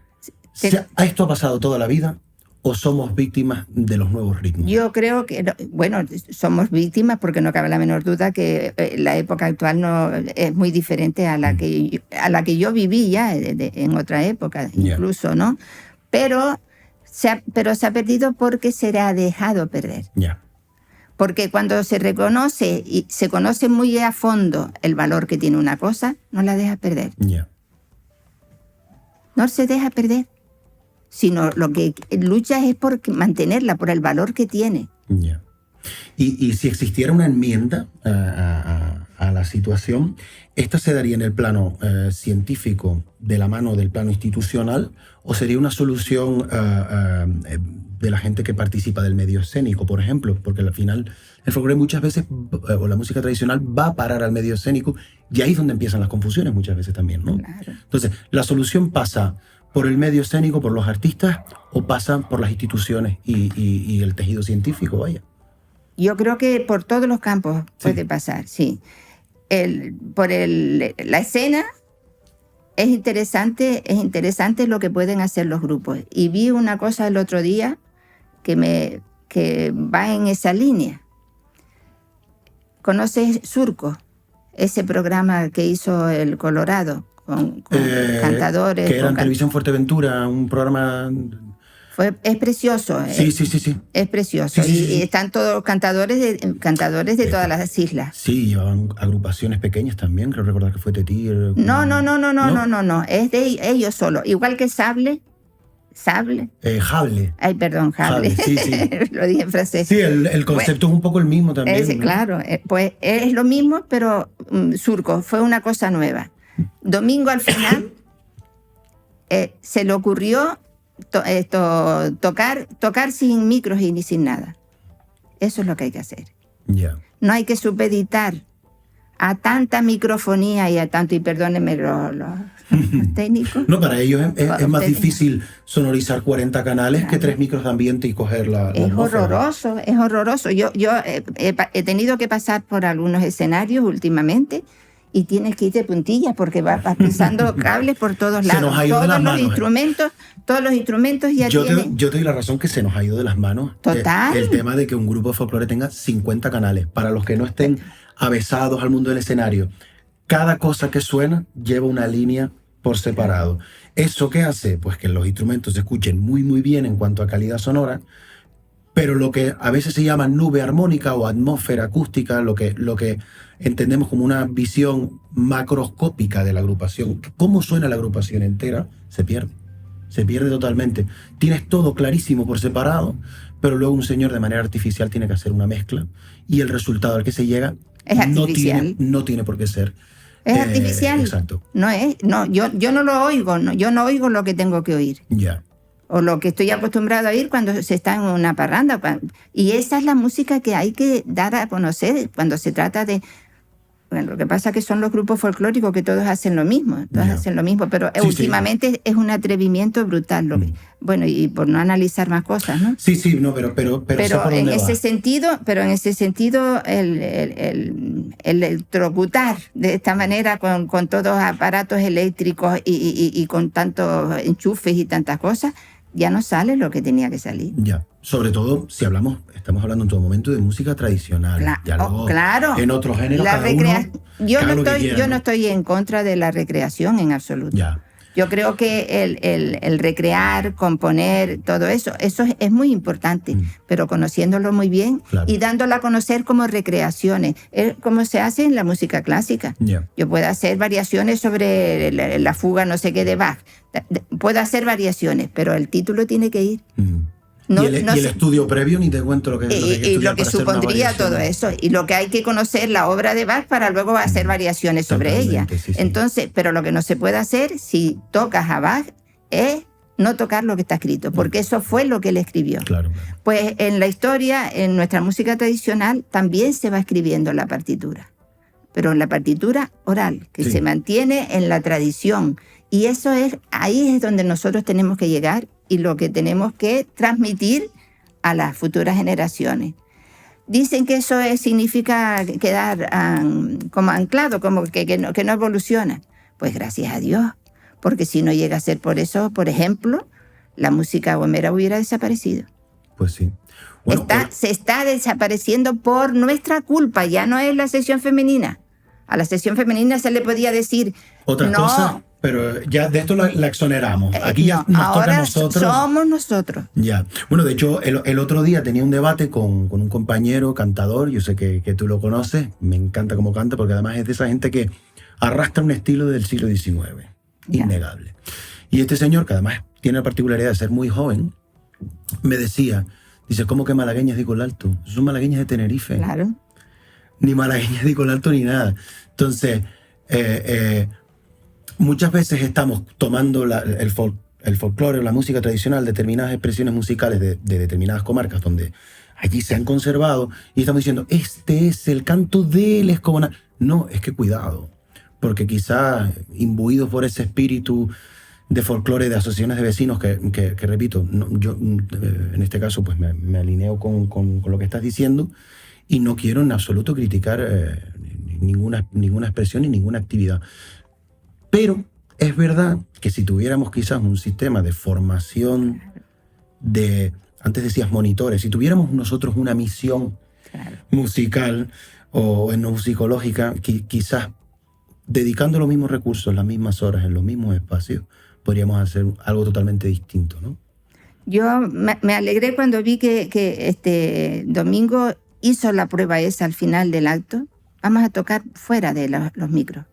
¿Esto ha pasado toda la vida o somos víctimas de los nuevos ritmos? Yo creo que, bueno, somos víctimas porque no cabe la menor duda que la época actual no es muy diferente a la que yo viví ya en otra época, incluso, ¿no? Pero se ha perdido porque se le ha dejado perder. Porque cuando se reconoce y se conoce muy a fondo el valor que tiene una cosa, no la deja perder. No se deja perder, sino lo que lucha es por mantenerla, por el valor que tiene. Y si existiera una enmienda a la situación, ¿esta se daría en el plano científico de la mano del plano institucional o sería una solución de la gente que participa del medio escénico, por ejemplo? Porque al final el folclore muchas veces, o la música tradicional, va a parar al medio escénico y ahí es donde empiezan las confusiones muchas veces también, ¿no? Claro. Entonces, ¿la solución pasa por el medio escénico, por los artistas, o pasa por las instituciones y el tejido científico, vaya? Yo creo que por todos los campos puede pasar, sí. La escena es interesante lo que pueden hacer los grupos. Y vi una cosa el otro día que va en esa línea. ¿Conoces Surco? Ese programa que hizo el Colorado con cantadores. Que era en Televisión Fuerteventura, un programa... Es precioso. Sí. Es precioso. Sí. Y están todos cantadores de todas las islas. Sí, llevaban agrupaciones pequeñas también, creo recordar que fue Tetir. No. Es de ellos solo. Igual que Sable. Jable. Ay, perdón, Jable. Sí. Lo dije en francés. Sí, el concepto es un poco el mismo también. ¿No? Claro, pues es lo mismo, pero Surco fue una cosa nueva. Domingo al final se le ocurrió tocar sin micros y ni sin nada. Eso es lo que hay que hacer. No hay que supeditar a tanta microfonía y a tanto, y perdónenme los técnicos. No, para ellos es más difícil sonorizar 40 canales que 3 micros de ambiente y coger la Es atmósfera. horroroso, es horroroso. Yo he tenido que pasar por algunos escenarios últimamente y tienes que ir de puntillas porque vas pisando cables por todos lados. Se nos ha ido de las manos. Todos los instrumentos ya tienen... Yo te doy la razón que se nos ha ido de las manos. Total. El tema de que un grupo de folclore tenga 50 canales. Para los que no estén avesados al mundo del escenario, cada cosa que suena lleva una línea por separado. ¿Eso qué hace? Pues que los instrumentos se escuchen muy, muy bien en cuanto a calidad sonora, pero lo que a veces se llama nube armónica o atmósfera acústica, lo que entendemos como una visión macroscópica de la agrupación, cómo suena la agrupación entera, se pierde totalmente. Tienes todo clarísimo por separado, pero luego un señor de manera artificial tiene que hacer una mezcla y el resultado al que se llega no tiene por qué ser. Es artificial. Exacto. Yo no lo oigo, yo no oigo lo que tengo que oír. Ya. O lo que estoy acostumbrado a oír cuando se está en una parranda. Y esa es la música que hay que dar a conocer cuando se trata de... Bueno, lo que pasa es que son los grupos folclóricos que todos hacen lo mismo, pero sí, últimamente es un atrevimiento brutal. Bueno, y por no analizar más cosas, ¿no? Sí, no, pero en ese sentido, el electrocutar de esta manera con todos aparatos eléctricos y con tantos enchufes y tantas cosas, ya no sale lo que tenía que salir. Ya, sobre todo si estamos hablando en todo momento de música tradicional. Claro. En otros géneros, yo no estoy en contra de la recreación en absoluto. Ya. Yo creo que el recrear, componer, todo eso es muy importante, pero conociéndolo muy bien y dándolo a conocer como recreaciones, como se hace en la música clásica. Yeah. Yo puedo hacer variaciones sobre la fuga no sé qué de Bach, puedo hacer variaciones, pero el título tiene que ir. Y el estudio previo, ni te cuento lo que supondría todo eso. Y lo que hay que conocer la obra de Bach para luego hacer variaciones sobre ella. Sí. Entonces, pero lo que no se puede hacer si tocas a Bach es no tocar lo que está escrito, porque eso fue lo que él escribió. Claro. Pues en la historia, en nuestra música tradicional, también se va escribiendo la partitura. Pero en la partitura oral, que se mantiene en la tradición. Y ahí es donde nosotros tenemos que llegar y lo que tenemos que transmitir a las futuras generaciones. Dicen que eso significa quedar como anclado, como que no evoluciona. Pues gracias a Dios, porque si no llega a ser por eso, por ejemplo, la música gomera hubiera desaparecido. Pues sí. Bueno, se está desapareciendo por nuestra culpa, ya no es la sección femenina. A la sección femenina se le podía decir... Otra cosa, pero ya de esto la exoneramos. Aquí ya nos toca a nosotros. Somos nosotros. Ya. Bueno, de hecho, el otro día tenía un debate con un compañero cantador, yo sé que tú lo conoces, me encanta cómo canta, porque además es de esa gente que arrastra un estilo del siglo XIX, innegable. Y este señor, que además tiene la particularidad de ser muy joven, me decía, dice, ¿cómo que malagueñas de Colalto? Son malagueñas de Tenerife. Claro. Ni malagueñas de Colalto ni nada. Entonces, muchas veces estamos tomando el folclore o la música tradicional, determinadas expresiones musicales de determinadas comarcas donde allí se han conservado y estamos diciendo, este es el canto de él, es como... No, es que cuidado, porque quizás imbuidos por ese espíritu de folclore, de asociaciones de vecinos que repito, yo en este caso pues me alineo con lo que estás diciendo y no quiero en absoluto criticar ninguna expresión ni ninguna actividad. Pero es verdad que si tuviéramos quizás un sistema de formación antes decías monitores, si tuviéramos nosotros una misión musical o etnomusicológica, quizás dedicando los mismos recursos, las mismas horas, en los mismos espacios, podríamos hacer algo totalmente distinto, ¿no? Yo me alegré cuando vi que este domingo hizo la prueba esa al final del acto. Vamos a tocar fuera de los micros.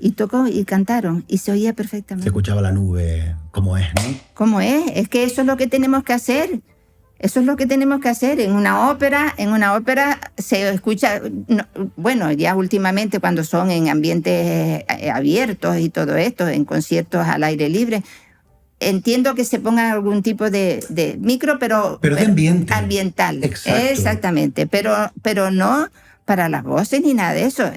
Y tocó y cantaron y se oía perfectamente. Se escuchaba la nube, como es, ¿no? Como es que eso es lo que tenemos que hacer. Eso es lo que tenemos que hacer. En una ópera se escucha, bueno, ya últimamente cuando son en ambientes abiertos y todo esto, en conciertos al aire libre, entiendo que se ponga algún tipo de micro, pero de ambiente. Ambiental. Exacto. Exactamente, pero no para las voces ni nada de eso.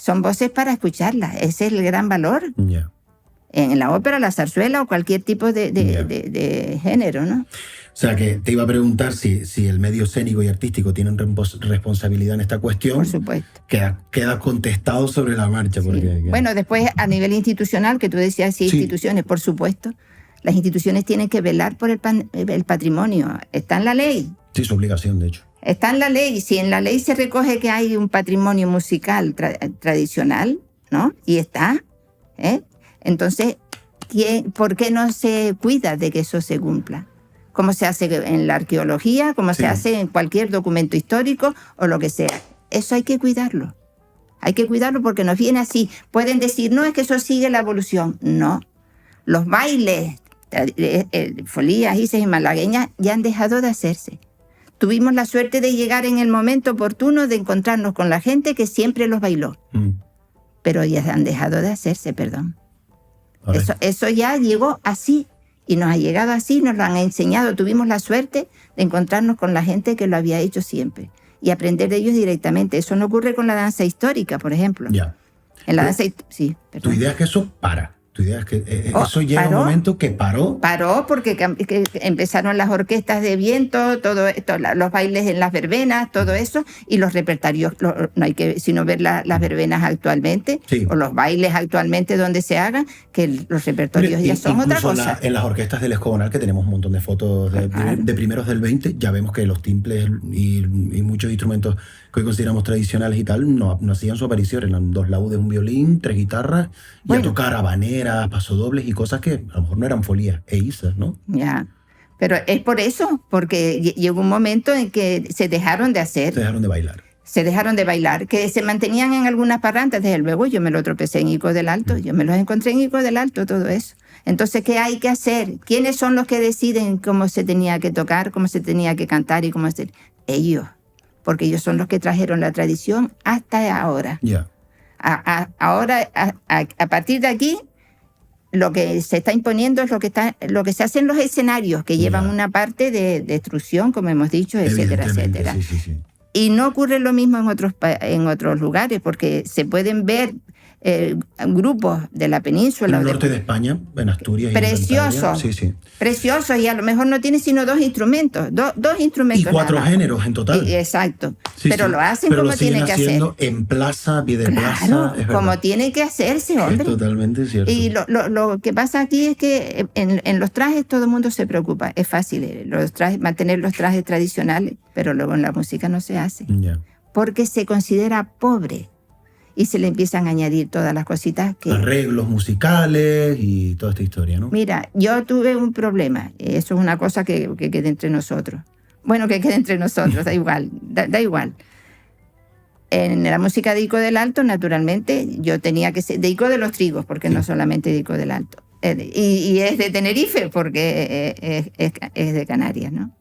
son voces para escucharlas. Ese es el gran valor. Ya. En la ópera, la zarzuela o cualquier tipo de género, ¿no? O sea, que te iba a preguntar si el medio escénico y artístico tienen responsabilidad en esta cuestión. Por supuesto. Queda contestado sobre la marcha. Sí. Porque, bueno, después a nivel institucional, que tú decías, sí, instituciones, por supuesto. Las instituciones tienen que velar por el patrimonio. Está en la ley. Sí, su obligación, de hecho. Está en la ley. Si en la ley se recoge que hay un patrimonio musical tradicional, ¿no? Y está, entonces, ¿por qué no se cuida de que eso se cumpla? Como se hace en la arqueología, como se hace en cualquier documento histórico o lo que sea. Eso hay que cuidarlo. Hay que cuidarlo porque nos viene así. Pueden decir, no, es que eso sigue la evolución. No. Los bailes, folías, ises y malagueñas ya han dejado de hacerse. Tuvimos la suerte de llegar en el momento oportuno de encontrarnos con la gente que siempre los bailó. Pero ya han dejado de hacerse, perdón. Eso ya llegó así. Y nos ha llegado así, nos lo han enseñado. Tuvimos la suerte de encontrarnos con la gente que lo había hecho siempre y aprender de ellos directamente. Eso no ocurre con la danza histórica, por ejemplo. Ya. En la danza sí, perdón. Tu idea es que eso para. Tu idea es que eso llega un momento que paró. Paró porque que empezaron las orquestas de viento, todo esto, los bailes en las verbenas, todo eso, y los repertorios. No hay que sino ver las verbenas actualmente, o los bailes actualmente donde se hagan, que los repertorios ya son otra cosa. En las orquestas del Escobonal, que tenemos un montón de fotos de primeros del 20, ya vemos que los timples y muchos instrumentos que hoy consideramos tradicionales y tal, no hacían su aparición. Eran 2 laudes, un violín, 3 guitarras, y a tocar habaneras, pasodobles y cosas que a lo mejor no eran folías e isas, ¿no? Ya, pero es por eso, porque llegó un momento en que se dejaron de hacer. Se dejaron de bailar. Se dejaron de bailar, que se mantenían en algunas parrandas. Desde luego yo me lo tropecé en Ico del Alto, yo me los encontré en Ico del Alto, todo eso. Entonces, ¿qué hay que hacer? ¿Quiénes son los que deciden cómo se tenía que tocar, cómo se tenía que cantar y cómo hacer? Ellos. Porque ellos son los que trajeron la tradición hasta ahora. Ya. Ahora, a partir de aquí, lo que se está imponiendo es lo que se hace en los escenarios, que llevan una parte de destrucción, como hemos dicho, etcétera, etcétera. Sí. Y no ocurre lo mismo en otros lugares, porque se pueden ver grupos de la península. En el norte de España, en Asturias. Preciosos. Sí. Preciosos, y a lo mejor no tiene sino 2 instrumentos. Dos instrumentos. Y 4 géneros en total. Exacto. Pero lo hacen como tiene que hacer. En plaza, pie de plaza. Como tiene que hacerse, hombre. Es totalmente cierto. Y lo que pasa aquí es que en los trajes todo el mundo se preocupa. Es fácil mantener los trajes tradicionales, pero luego en la música no se hace. Ya. Porque se considera pobre. Y se le empiezan a añadir todas las cositas que... Arreglos musicales y toda esta historia, ¿no? Mira, yo tuve un problema. Eso es una cosa que quede entre nosotros. Bueno, que quede entre nosotros, da igual, da igual. En la música de Ico del Alto, naturalmente, yo tenía que ser... De Ico de los Trigos, porque no solamente de Ico del Alto. Y es de Tenerife, porque es de Canarias, ¿no?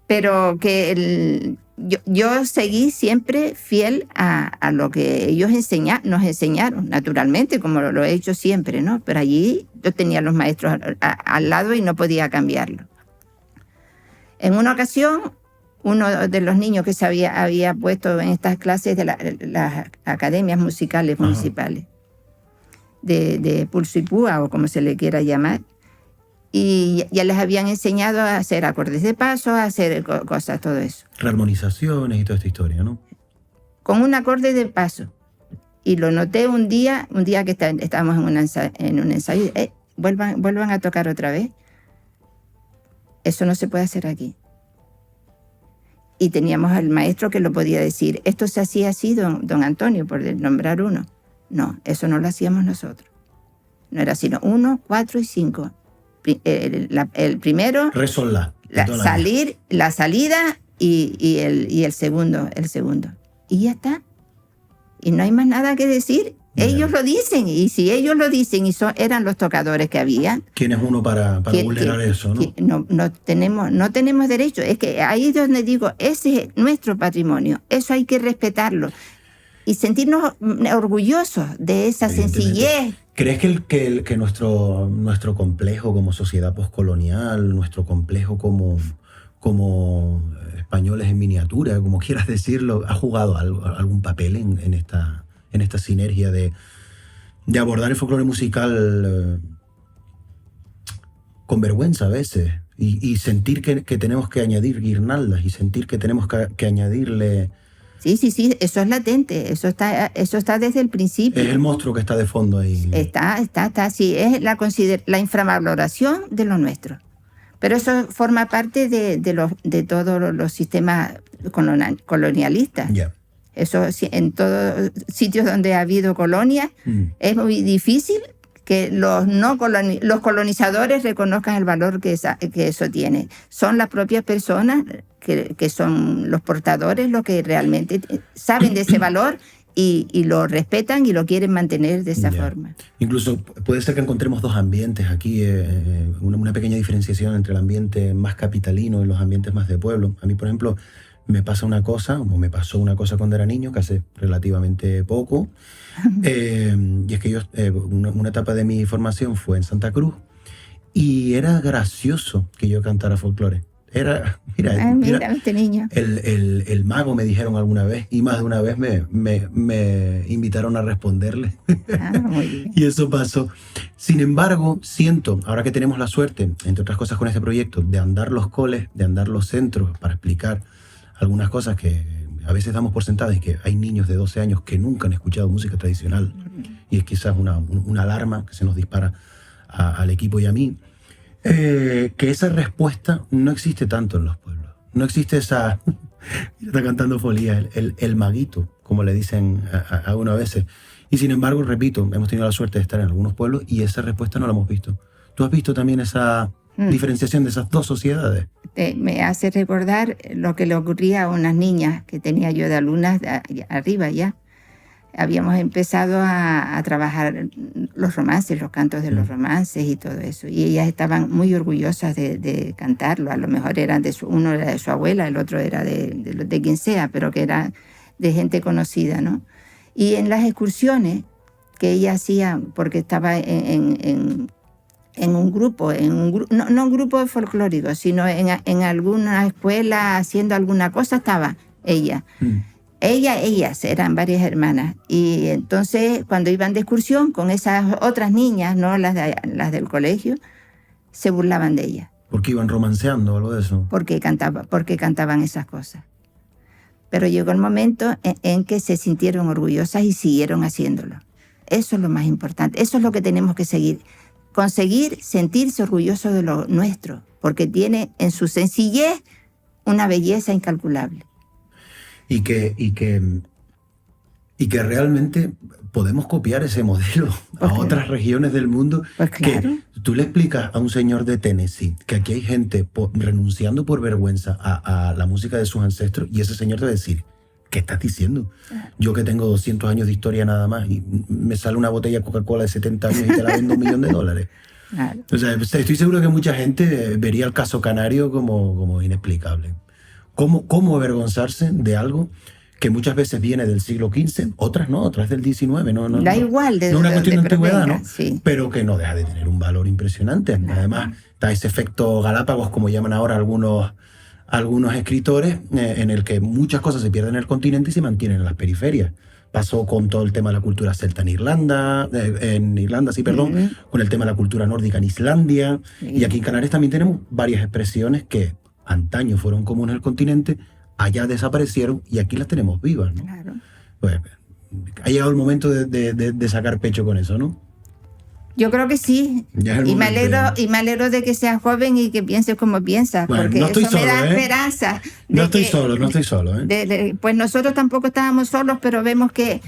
Pero que yo seguí siempre fiel a lo que ellos nos enseñaron, naturalmente, como lo he hecho siempre, ¿no? Pero allí yo tenía a los maestros al lado y no podía cambiarlo. En una ocasión, uno de los niños que se había puesto en estas clases de las academias musicales municipales, de Pulso y Púa, o como se le quiera llamar, y ya les habían enseñado a hacer acordes de paso, a hacer cosas, todo eso. Rearmonizaciones y toda esta historia, ¿no? Con un acorde de paso. Y lo noté un día que estábamos en un ensayo, vuelvan a tocar otra vez. Eso no se puede hacer aquí. Y teníamos al maestro que lo podía decir. Esto se hacía así, don Antonio, por nombrar uno. No, eso no lo hacíamos nosotros. No era sino 1, 4 y 5. El primero, Re, sol, la salida y el segundo. Y ya está. Y no hay más nada que decir. Ellos lo dicen, y si ellos lo dicen y eran los tocadores que había. ¿Quién es uno para vulnerar eso, no? No tenemos derecho. Es que ahí es donde digo, ese es nuestro patrimonio. Eso hay que respetarlo. Y sentirnos orgullosos de esa sencillez. ¿Crees que nuestro complejo como sociedad poscolonial, nuestro complejo como españoles en miniatura, como quieras decirlo, ha jugado algún papel en en esta sinergia de abordar el folclore musical con vergüenza a veces y sentir que tenemos que añadir guirnaldas y sentir que tenemos que añadirle... Sí, eso es latente, eso está desde el principio. Es el monstruo que está de fondo ahí. Está, sí, es la infravaloración de lo nuestro. Pero eso forma parte de todos los sistemas colonialistas. Yeah. Eso, en todos sitios donde ha habido colonias, es muy difícil que los colonizadores reconozcan el valor que eso tiene. Son las propias personas que son los portadores los que realmente saben de ese valor y lo respetan y lo quieren mantener de esa forma. Incluso puede ser que encontremos dos ambientes aquí, una pequeña diferenciación entre el ambiente más capitalino y los ambientes más de pueblo. A mí, por ejemplo, me pasó una cosa cuando era niño, que hace relativamente poco, y es que yo, una etapa de mi formación fue en Santa Cruz, y era gracioso que yo cantara folclore. Mira, este niño. El mago, me dijeron alguna vez, y más de una vez me invitaron a responderle. Muy bien. Y eso pasó. Sin embargo, siento, ahora que tenemos la suerte, entre otras cosas con este proyecto, de andar los coles, de andar los centros para explicar algunas cosas que a veces damos por sentadas, y que hay niños de 12 años que nunca han escuchado música tradicional, y es quizás una alarma que se nos dispara al equipo y a mí, que esa respuesta no existe tanto en los pueblos. No existe esa... Está cantando Folía, el maguito, como le dicen a uno a veces. Y sin embargo, repito, hemos tenido la suerte de estar en algunos pueblos y esa respuesta no la hemos visto. ¿Tú has visto también esa diferenciación de esas dos sociedades? Me hace recordar lo que le ocurría a unas niñas que tenía yo de alumnas arriba ya. Habíamos empezado a trabajar los romances, los cantos de los romances y todo eso. Y ellas estaban muy orgullosas de cantarlo. A lo mejor uno era de su abuela, el otro era de quien sea, pero que era de gente conocida, ¿no? Y en las excursiones que ella hacía, porque estaba en un grupo, no un grupo folclórico, sino en alguna escuela haciendo alguna cosa, estaba ella. Ellas eran varias hermanas, y entonces cuando iban de excursión con esas otras niñas, no las del colegio, se burlaban de ellas. ¿Por qué iban romanceando o algo de eso? Porque cantaban esas cosas. Pero llegó el momento en que se sintieron orgullosas y siguieron haciéndolo. Eso es lo más importante, eso es lo que tenemos que conseguir sentirse orgullosos de lo nuestro, porque tiene en su sencillez una belleza incalculable. Y que realmente podemos copiar ese modelo a otras regiones del mundo. Pues claro. Que tú le explicas a un señor de Tennessee que aquí hay gente renunciando por vergüenza a la música de sus ancestros, y ese señor te va a decir, ¿qué estás diciendo? Yo que tengo 200 años de historia nada más y me sale una botella de Coca-Cola de 70 años y te la vendo $1 millón. Claro. O sea, estoy seguro que mucha gente vería el caso canario como inexplicable. ¿Cómo avergonzarse de algo que muchas veces viene del siglo XV, otras no, otras del XIX? Da igual de no una cuestión de antigüedad, ¿no? Sí. Pero que no deja de tener un valor impresionante. Además, está ese efecto Galápagos, como llaman ahora algunos escritores, en el que muchas cosas se pierden en el continente y se mantienen en las periferias. Pasó con todo el tema de la cultura celta en Irlanda, con el tema de la cultura nórdica en Islandia, y aquí en Canarias también tenemos varias expresiones que antaño fueron comunes en el continente, allá desaparecieron y aquí las tenemos vivas, ¿no? Claro. Pues, ha llegado el momento de sacar pecho con eso, ¿no? Yo creo que sí. Y me alegro de que seas joven y que pienses como piensas, bueno, porque no estoy eso solo, me da esperanza. No estoy solo. Pues nosotros tampoco estábamos solos, pero vemos que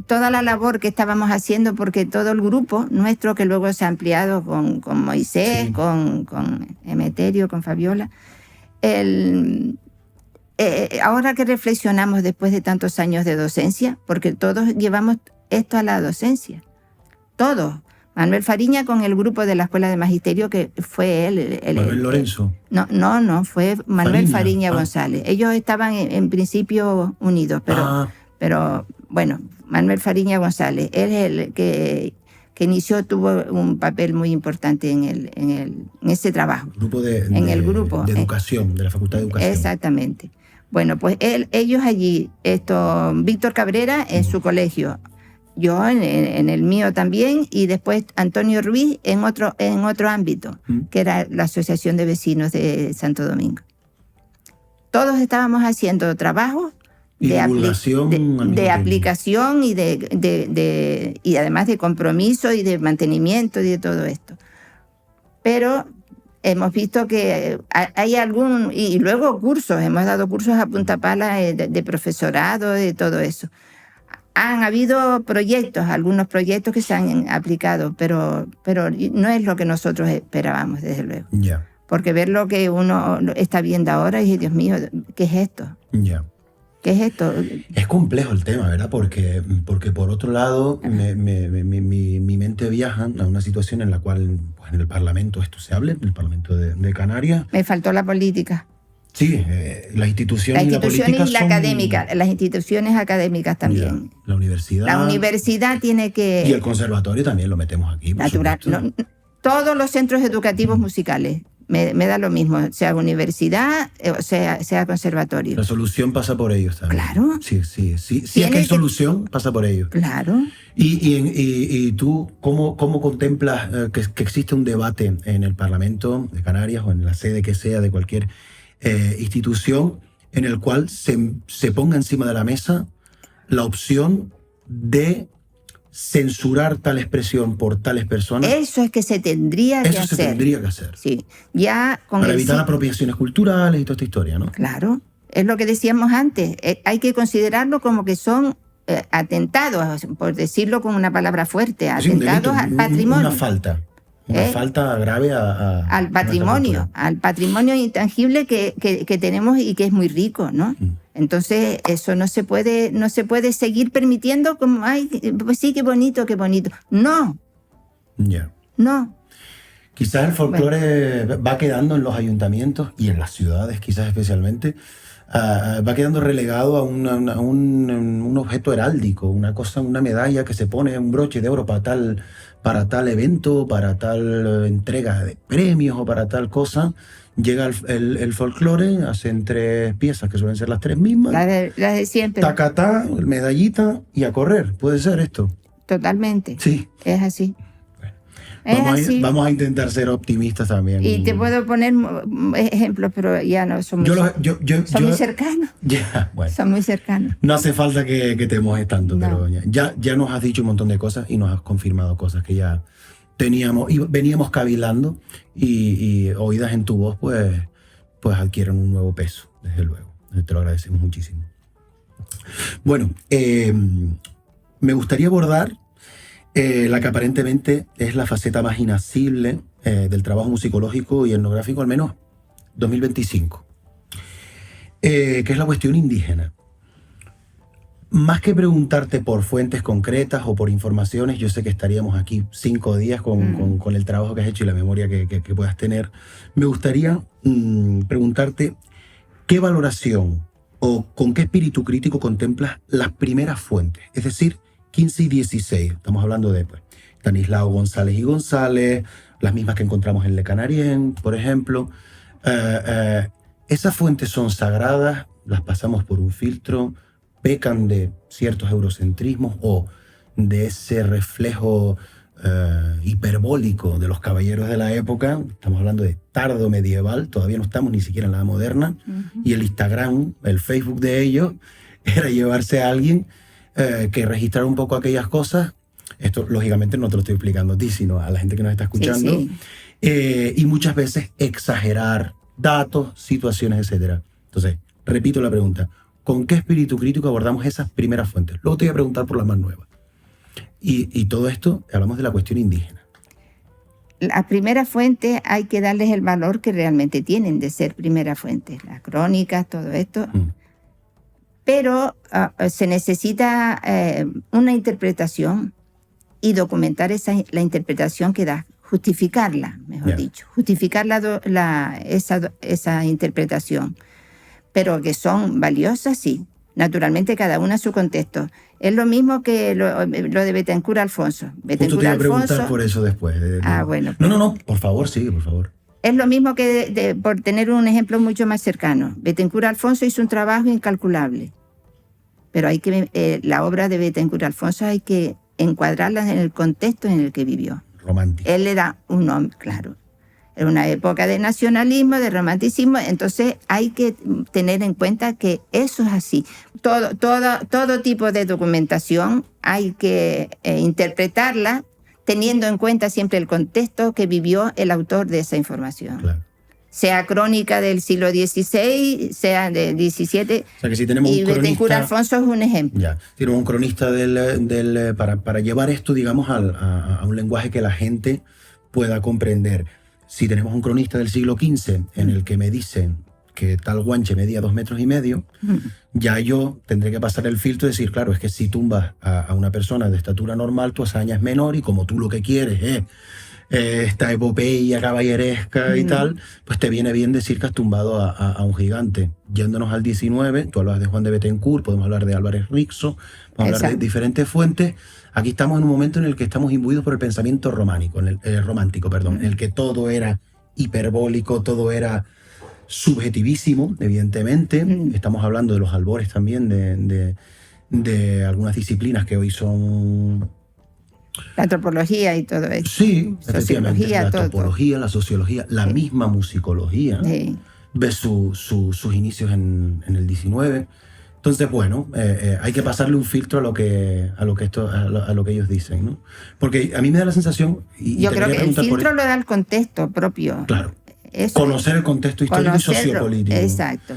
toda la labor que estábamos haciendo, porque todo el grupo nuestro, que luego se ha ampliado con Moisés, sí, con Emeterio, con Fabiola, ahora que reflexionamos después de tantos años de docencia, porque todos llevamos esto a la docencia, todos. Manuel Fariña con el grupo de la Escuela de Magisterio, que fue él. Manuel Lorenzo. No, fue Manuel Fariña González. Ellos estaban en principio unidos, pero bueno, Manuel Fariña González, él es el que tuvo un papel muy importante en ese trabajo. El grupo de educación, de la Facultad de Educación. Exactamente. Bueno, pues ellos allí, Víctor Cabrera en su colegio, yo en el mío también, y después Antonio Ruiz en otro ámbito, que era la Asociación de Vecinos de Santo Domingo. Todos estábamos haciendo trabajos de aplicación y y además de compromiso y de mantenimiento y de todo esto. Pero hemos visto que hay y luego cursos, hemos dado cursos a punta pala de profesorado, de todo eso. Han habido algunos proyectos que se han aplicado, pero no es lo que nosotros esperábamos, desde luego. Yeah. Porque ver lo que uno está viendo ahora y Dios mío, ¿qué es esto? Yeah. ¿Qué es esto? Es complejo el tema, ¿verdad? Porque por otro lado, mi mente viaja a una situación en la cual pues, en el Parlamento esto se hable, en el Parlamento de Canarias. Me faltó la política. Sí, las instituciones y la política las instituciones académicas también. La universidad. La universidad tiene que... Y el conservatorio también lo metemos aquí. Natural. No, todos los centros educativos musicales. Me da lo mismo, sea universidad o sea conservatorio. La solución pasa por ellos también. Claro. Sí. Si es que hay solución, pasa por ellos. Claro. Y tú, ¿cómo contemplas que existe un debate en el Parlamento de Canarias o en la sede que sea de cualquier institución en el cual se ponga encima de la mesa la opción de censurar tal expresión por tales personas? Eso es que se tendría que hacer. Eso se tendría que hacer. Sí. Ya con para evitar apropiaciones culturales y toda esta historia, ¿no? Claro. Es lo que decíamos antes. Hay que considerarlo como que son atentados, por decirlo con una palabra fuerte, atentados al patrimonio. Una falta. Una falta grave al patrimonio intangible que tenemos y que es muy rico, ¿no? Entonces, eso no se puede seguir permitiendo como, ay, pues sí, qué bonito. No. Ya. No. Quizás el folclore va quedando en los ayuntamientos y en las ciudades, quizás especialmente, va quedando relegado a un objeto heráldico, una medalla que se pone, un broche de oro para tal evento, para tal entrega de premios o para tal cosa. Llega el folclore, hacen 3 piezas que suelen ser las 3 mismas. Las de siempre. Tacatá, medallita y a correr. ¿Puede ser esto? Totalmente. Sí. Es así. Vamos a intentar ser optimistas también. Y te puedo poner ejemplos, pero ya no son muy cercanos. Ya, bueno. Son muy cercanos. No hace falta que te mojes tanto, no. Pero ya nos has dicho un montón de cosas y nos has confirmado cosas que ya teníamos y veníamos cavilando y oídas en tu voz, pues adquieren un nuevo peso, desde luego. Te lo agradecemos muchísimo. Bueno, me gustaría abordar la que aparentemente es la faceta más inacible del trabajo musicológico y etnográfico, al menos 2025, que es la cuestión indígena. Más que preguntarte por fuentes concretas o por informaciones, yo sé que estaríamos aquí 5 días con el trabajo que has hecho y la memoria que puedas tener. Me gustaría preguntarte qué valoración o con qué espíritu crítico contemplas las primeras fuentes, es decir, 15 y 16. Estamos hablando de Estanislao González y González, las mismas que encontramos en Le Canarien, por ejemplo. Esas fuentes son sagradas, las pasamos por un filtro, pecan de ciertos eurocentrismos o de ese reflejo hiperbólico de los caballeros de la época. Estamos hablando de tardo medieval, todavía no estamos ni siquiera en la edad moderna. Y el Instagram, el Facebook de ellos, era llevarse a alguien que registrara un poco aquellas cosas. Esto, lógicamente, no te lo estoy explicando a ti, sino a la gente que nos está escuchando. Sí. Y muchas veces exagerar datos, situaciones, etc. Entonces, repito la pregunta. ¿Con qué espíritu crítico abordamos esas primeras fuentes? Luego te voy a preguntar por las más nuevas. Y todo esto, hablamos de la cuestión indígena. Las primeras fuentes hay que darles el valor que realmente tienen de ser primeras fuentes. Las crónicas, todo esto... Pero se necesita una interpretación y documentar la interpretación que da, justificarla, mejor dicho, justificar esa interpretación. Pero que son valiosas, sí. Naturalmente, cada una a su contexto. Es lo mismo que lo de Betancur Alfonso. Justo te iba a preguntar por eso después. Bueno. No, por favor, sigue, por favor. Es lo mismo que, por tener un ejemplo mucho más cercano, Bethencourt Alfonso hizo un trabajo incalculable, pero la obra de Bethencourt Alfonso hay que encuadrala en el contexto en el que vivió. Romántico. Él era un hombre, claro. Era una época de nacionalismo, de romanticismo, entonces hay que tener en cuenta que eso es así. Todo tipo de documentación hay que interpretarla teniendo en cuenta siempre el contexto que vivió el autor de esa información. Claro. Sea crónica del siglo XVI, sea del XVII. O sea que si tenemos y un cronista, Bethencourt Alfonso es un ejemplo. Ya, tenemos un cronista para llevar esto, digamos, a un lenguaje que la gente pueda comprender. Si tenemos un cronista del siglo XV en el que me dicen que tal guanche medía 2,5 metros, ya yo tendré que pasar el filtro y decir, claro, es que si tumbas a una persona de estatura normal, tu hazaña es menor y como tú lo que quieres es esta epopeya caballeresca y tal, pues te viene bien decir que has tumbado a un gigante. Yéndonos al 19, tú hablas de Juan de Bethencourt, podemos hablar de Álvarez Rixo, podemos hablar de diferentes fuentes. Aquí estamos en un momento en el que estamos imbuidos por el pensamiento romántico, en el que todo era hiperbólico, todo era subjetivísimo, evidentemente. Estamos hablando de los albores también de algunas disciplinas que hoy son... La antropología y todo eso. Sí, efectivamente. La todo. antropología, la sociología, la misma musicología ve sus inicios en el 19. Entonces, bueno, hay que pasarle un filtro a lo que ellos dicen, ¿no? Porque a mí me da la sensación... Yo creo que el filtro lo da el contexto propio. Claro. Conocer el contexto histórico y sociopolítico. Exacto.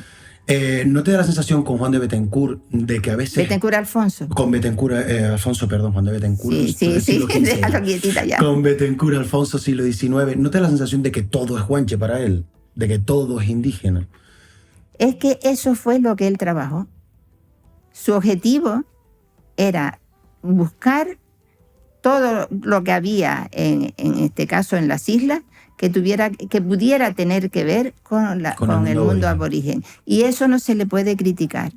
¿No te da la sensación con Juan de Bethencourt de que a veces... Bethencourt Alfonso. Con Bethencourt Alfonso, perdón, Juan de Bethencourt. Sí, déjalo quietita ya. Con Bethencourt Alfonso, siglo XIX. ¿No te da la sensación de que todo es guanche para él? De que todo es indígena. Es que eso fue lo que él trabajó. Su objetivo era buscar todo lo que había, en este caso en las islas, que pudiera tener que ver con el mundo aborigen. Y eso no se le puede criticar,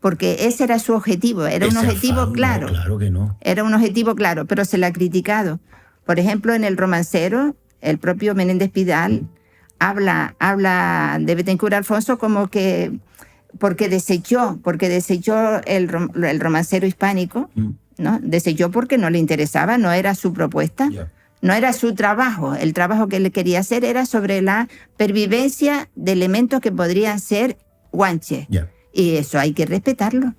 porque ese era su objetivo, era un objetivo claro. No, claro que no. Era un objetivo claro, pero se le ha criticado. Por ejemplo, en El Romancero, el propio Menéndez Pidal habla de Bethencourt Alfonso como que porque desechó el romancero hispánico, ¿no? Desechó porque no le interesaba, no era su propuesta. Yeah. No era su trabajo. El trabajo que él quería hacer era sobre la pervivencia de elementos que podrían ser guanches. Yeah. Y eso hay que respetarlo.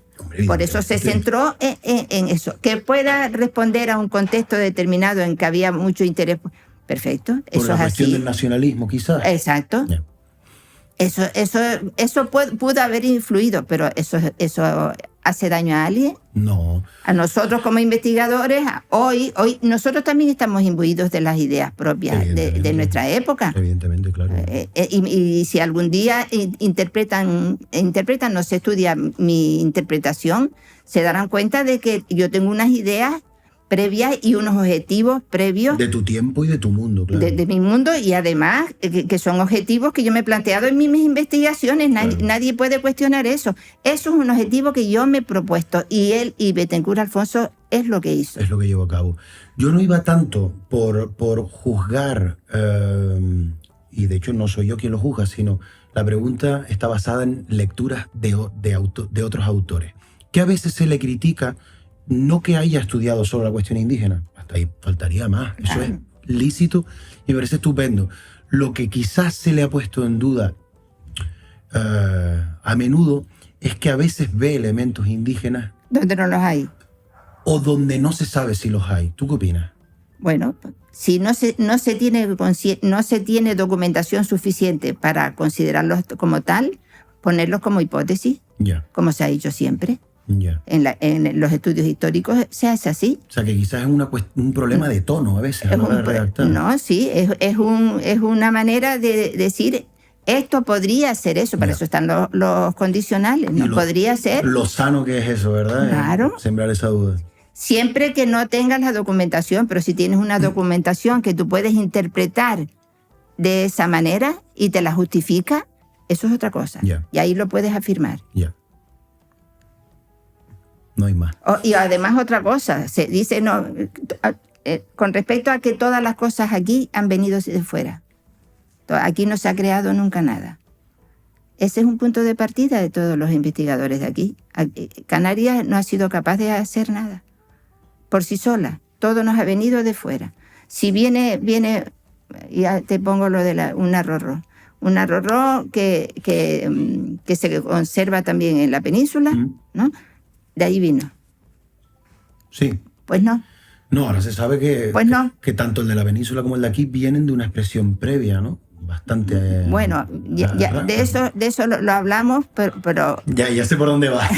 Por eso se centró en eso. Que pueda responder a un contexto determinado en que había mucho interés. Perfecto. Por eso la es cuestión así. Del nacionalismo, quizás. Exacto. Yeah. Eso pudo haber influido, pero eso hace daño a alguien. No. A nosotros como investigadores, hoy nosotros también estamos imbuidos de las ideas propias de nuestra época. Evidentemente, claro. Y si algún día interpretan, no se estudia mi interpretación, se darán cuenta de que yo tengo unas ideas previas y unos objetivos previos. De tu tiempo y de tu mundo, claro. De mi mundo, y además que son objetivos que yo me he planteado en mis investigaciones. Nadie puede cuestionar eso. Eso es un objetivo que yo me he propuesto, y él y Bethencourt Alfonso es lo que hizo. Es lo que llevó a cabo. Yo no iba tanto por juzgar, y de hecho no soy yo quien lo juzga, sino la pregunta está basada en lecturas de otros autores, que a veces se le critica. No que haya estudiado solo la cuestión indígena, hasta ahí faltaría más, eso es lícito y me parece estupendo. Lo que quizás se le ha puesto en duda a menudo es que a veces ve elementos indígenas donde no los hay. O donde no se sabe si los hay. ¿Tú qué opinas? Bueno, si no se tiene documentación suficiente para considerarlos como tal, ponerlos como hipótesis, como se ha hecho siempre. Yeah. En los estudios históricos se hace así. O sea, que quizás es un problema de tono a veces a la hora de redactar. No, sí, es una manera de decir, esto podría ser eso, para eso están los condicionales, ¿no? Podría ser. Lo sano que es eso, ¿verdad? Claro. Sembrar esa duda. Siempre que no tengas la documentación, pero si tienes una documentación que tú puedes interpretar de esa manera y te la justifica, eso es otra cosa. Yeah. Y ahí lo puedes afirmar. Yeah. No hay más. Y además otra cosa, se dice con respecto a que todas las cosas aquí han venido de fuera. Aquí no se ha creado nunca nada. Ese es un punto de partida de todos los investigadores de aquí. Canarias no ha sido capaz de hacer nada por sí sola. Todo nos ha venido de fuera. Si viene, ya te pongo lo de un arrorró. Un arrorró que se conserva también en la península, ¿no? De ahí vino. Sí. Pues no. No, ahora se sabe que, pues no. que tanto el de la península como el de aquí vienen de una expresión previa, ¿no? Bastante... Bueno, de eso lo hablamos, pero Ya sé por dónde va.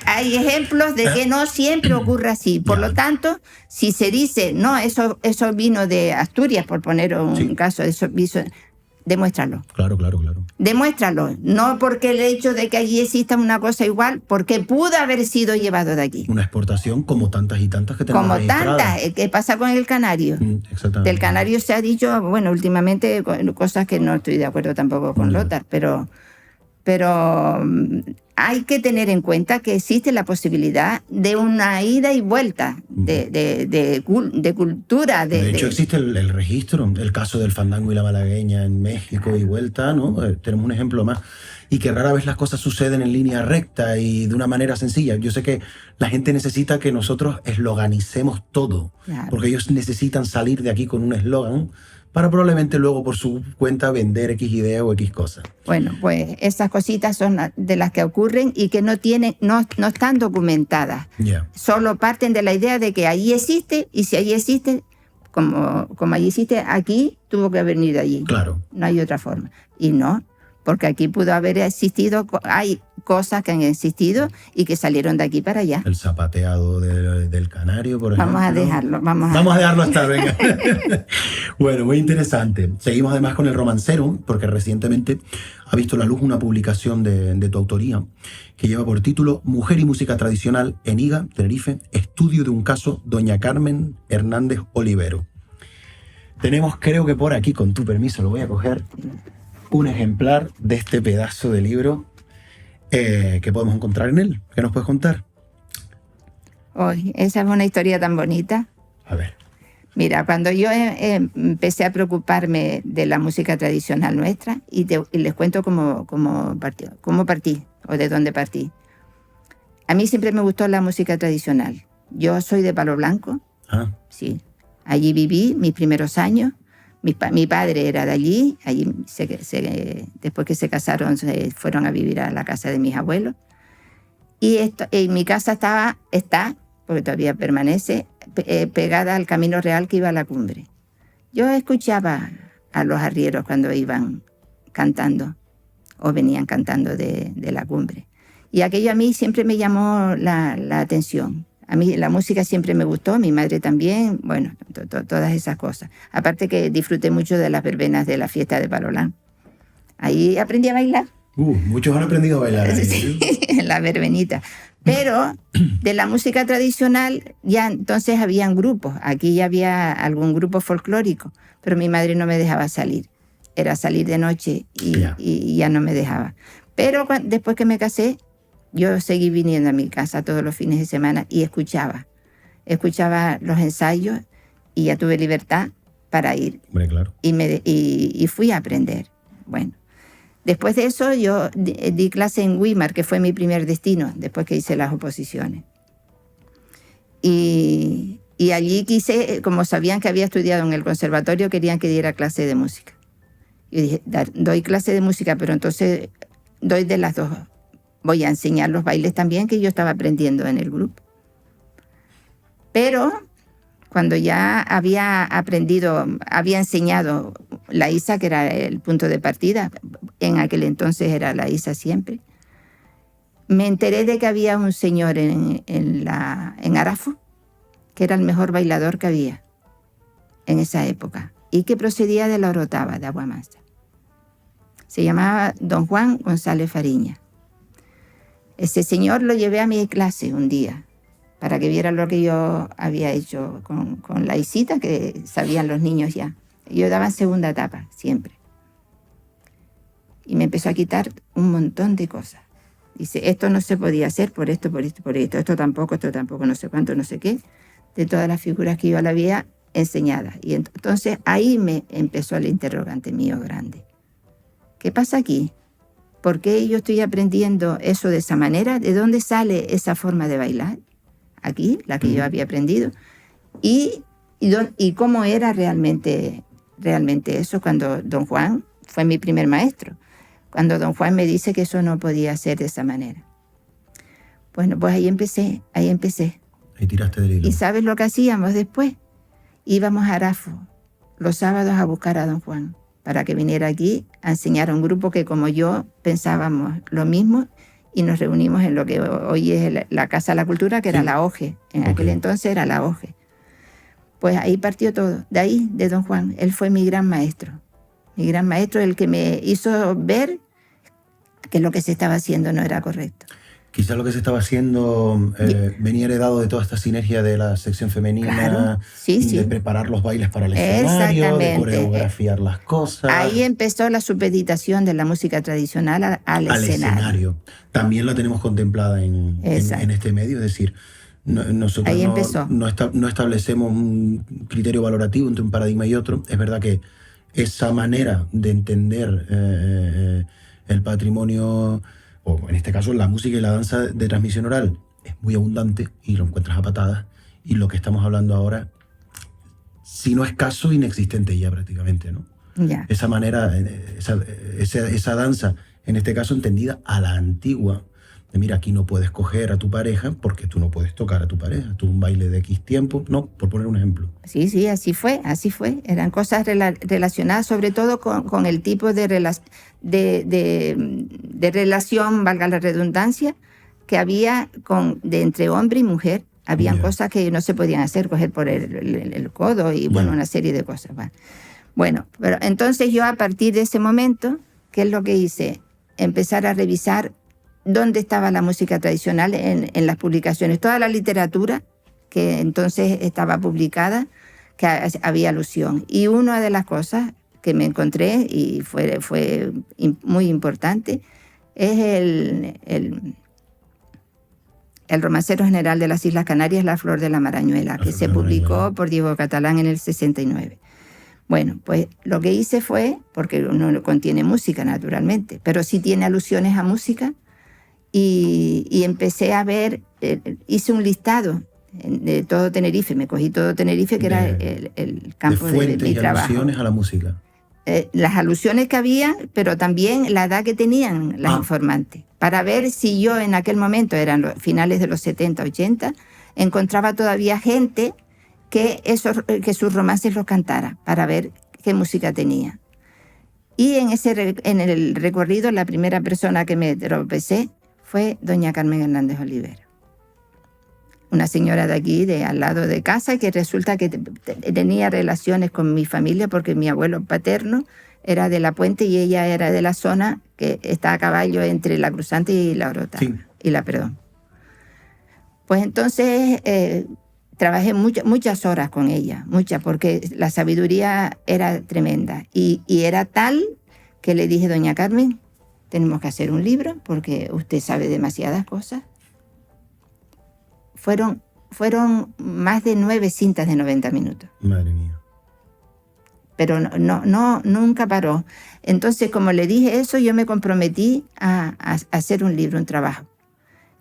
hay ejemplos de que no siempre ocurre así. Por lo tanto, si se dice, no, eso vino de Asturias, por poner un caso, demuéstralo. Claro. Demuéstralo. No porque el hecho de que allí exista una cosa igual, porque pudo haber sido llevado de aquí. Una exportación como tantas y tantas que tenemos registradas. Como tantas. ¿Qué pasa con el canario? Exactamente. Del canario se ha dicho, bueno, últimamente cosas que no estoy de acuerdo tampoco con Lothar, pero hay que tener en cuenta que existe la posibilidad de una ida y vuelta de cultura. De hecho, existe el registro, el caso del fandango y la malagueña en México y vuelta, ¿no? Tenemos un ejemplo más. Y que rara vez las cosas suceden en línea recta y de una manera sencilla. Yo sé que la gente necesita que nosotros esloganicemos todo, claro, porque ellos necesitan salir de aquí con un eslogan para probablemente luego por su cuenta vender X idea o X cosa. Bueno, pues esas cositas son de las que ocurren y que no están documentadas. Solo parten de la idea de que allí existe, y si allí existe, como allí existe, aquí tuvo que venir de allí. Claro. No hay otra forma. Y no, porque aquí pudo haber existido, hay cosas que han existido y que salieron de aquí para allá. El zapateado del canario, por ejemplo. Vamos a dejarlo. Vamos a dejarlo estar, venga. Bueno, muy interesante. Seguimos además con el romancero, porque recientemente ha visto la luz una publicación de tu autoría que lleva por título Mujer y música tradicional en Iga, Tenerife, estudio de un caso Doña Carmen Hernández Olivero. Tenemos, creo que por aquí, con tu permiso, lo voy a coger, un ejemplar de este pedazo de libro que podemos encontrar en él. ¿Qué nos puedes contar? Esa es una historia tan bonita. A ver. Mira, cuando yo empecé a preocuparme de la música tradicional nuestra, y les cuento cómo partí, o de dónde partí. A mí siempre me gustó la música tradicional. Yo soy de Palo Blanco. Sí. Allí viví mis primeros años. Mi padre era de allí después que se casaron, se fueron a vivir a la casa de mis abuelos. Y mi casa está, porque todavía permanece, pegada al camino real que iba a la cumbre. Yo escuchaba a los arrieros cuando iban cantando, o venían cantando de la cumbre. Y aquello a mí siempre me llamó la atención. A mí la música siempre me gustó, mi madre también, bueno, todas esas cosas. Aparte que disfruté mucho de las verbenas de la fiesta de Palo Blanco. Ahí aprendí a bailar. Muchos han aprendido a bailar. Sí, en la verbenita. Pero de la música tradicional ya entonces habían grupos. Aquí ya había algún grupo folclórico, pero mi madre no me dejaba salir. Era salir de noche y ya no me dejaba. Pero después que me casé, yo seguí viniendo a mi casa todos los fines de semana y escuchaba los ensayos y ya tuve libertad para ir. Hombre, claro. Y fui a aprender. Bueno, después de eso yo di clase en Weimar, que fue mi primer destino, después que hice las oposiciones. Y allí quise, como sabían que había estudiado en el conservatorio, querían que diera clase de música. Yo dije, doy clase de música, pero entonces doy de las dos. Voy a enseñar los bailes también, que yo estaba aprendiendo en el grupo. Pero cuando ya había enseñado la ISA, que era el punto de partida, en aquel entonces era la ISA siempre, me enteré de que había un señor en Arafo, que era el mejor bailador que había en esa época, y que procedía de la Orotava, de Aguamasa. Se llamaba don Juan González Fariña. Ese señor lo llevé a mi clase un día para que viera lo que yo había hecho con la isita, que sabían los niños ya. Yo daba segunda etapa, siempre. Y me empezó a quitar un montón de cosas. Dice, esto no se podía hacer por esto, esto tampoco, no sé cuánto, no sé qué. De todas las figuras que yo le había enseñada. Y entonces ahí me empezó el interrogante mío grande. ¿Qué pasa aquí? ¿Por qué yo estoy aprendiendo eso de esa manera? ¿De dónde sale esa forma de bailar? Aquí, la que yo había aprendido. Y cómo era realmente eso cuando don Juan fue mi primer maestro. Cuando don Juan me dice que eso no podía ser de esa manera. Bueno, pues ahí empecé. Ahí tiraste del hilo. ¿Y sabes lo que hacíamos después? Íbamos a Arafo los sábados a buscar a don Juan para que viniera aquí a enseñar a un grupo que como yo pensábamos lo mismo y nos reunimos en lo que hoy es la Casa de la Cultura, que era la OGE. En aquel entonces era la OGE. Pues ahí partió todo, de ahí, de don Juan. Él fue mi gran maestro, el que me hizo ver que lo que se estaba haciendo no era correcto. Quizás lo que se estaba haciendo venía heredado de toda esta sinergia de la sección femenina, claro, sí. de preparar los bailes para el escenario, de coreografiar las cosas. Ahí empezó la supeditación de la música tradicional al escenario. También la tenemos contemplada en este medio, es decir, nosotros no establecemos un criterio valorativo entre un paradigma y otro. Es verdad que esa manera de entender el patrimonio, o en este caso la música y la danza de transmisión oral, es muy abundante y lo encuentras a patadas. Y lo que estamos hablando ahora, si no escaso, inexistente ya prácticamente, ¿no? Ya. Esa manera, esa danza, en este caso entendida a la antigua, de mira, aquí no puedes coger a tu pareja porque tú no puedes tocar a tu pareja. Tú un baile de X tiempo, no, por poner un ejemplo. Sí, así fue. Eran cosas relacionadas sobre todo con el tipo de relación, valga la redundancia, que había entre hombre y mujer. Habían cosas que no se podían hacer, coger por el codo y bueno, una serie de cosas. Bueno, pero entonces yo a partir de ese momento, ¿qué es lo que hice? Empezar a revisar dónde estaba la música tradicional en las publicaciones. Toda la literatura que entonces estaba publicada, que había alusión. Y una de las cosas que me encontré, y fue muy importante, es el romancero general de las Islas Canarias, La Flor de la Marañuela, que se publicó por Diego Catalán en el 69. Bueno, pues lo que hice fue, porque no contiene música naturalmente, pero sí tiene alusiones a música, y empecé a ver, hice un listado de todo Tenerife, me cogí todo Tenerife, que era el campo de mi trabajo. Alusiones a la música. Las alusiones que había, pero también la edad que tenían las informantes, para ver si yo en aquel momento, eran los finales de los 70, 80, encontraba todavía gente que sus romances los cantara, para ver qué música tenía. Y en el recorrido, la primera persona que me tropecé fue doña Carmen Hernández Olivera, una señora de aquí, de al lado de casa, que resulta que tenía relaciones con mi familia porque mi abuelo paterno era de La Puente y ella era de la zona que está a caballo entre la Cruzante y la Orota, y la Perdón. Pues entonces trabajé muchas horas con ella, porque la sabiduría era tremenda y era tal que le dije, doña Carmen, tenemos que hacer un libro porque usted sabe demasiadas cosas. Fueron más de 9 cintas de 90 minutos. Madre mía. Pero nunca paró. Entonces, como le dije eso, yo me comprometí a hacer un libro, un trabajo.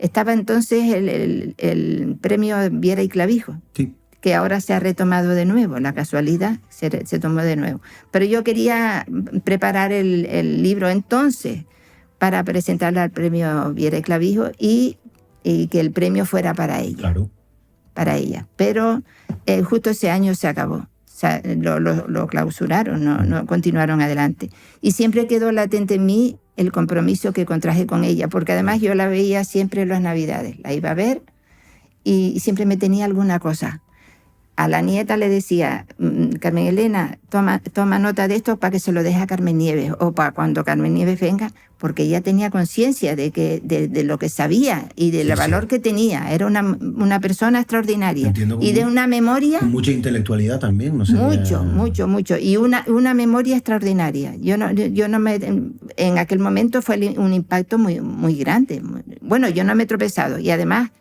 Estaba entonces el premio Viera y Clavijo, que ahora se ha retomado de nuevo, la casualidad se tomó de nuevo. Pero yo quería preparar el libro entonces para presentarle al premio Viera y Clavijo y que el premio fuera para ella. Claro. Para ella. Pero justo ese año se acabó. O sea, lo clausuraron, no continuaron adelante. Y siempre quedó latente en mí el compromiso que contraje con ella, porque además yo la veía siempre en las Navidades. La iba a ver y siempre me tenía alguna cosa. A la nieta le decía, Carmen Elena, toma nota de esto para que se lo deje a Carmen Nieves, o para cuando Carmen Nieves venga, porque ella tenía conciencia de lo que sabía y del valor que tenía. Era una persona extraordinaria. Y de una memoria... Con mucha intelectualidad también, no sé. Mucho. Y una memoria extraordinaria. En aquel momento fue un impacto muy, muy grande. Bueno, yo no me he tropezado. Y además,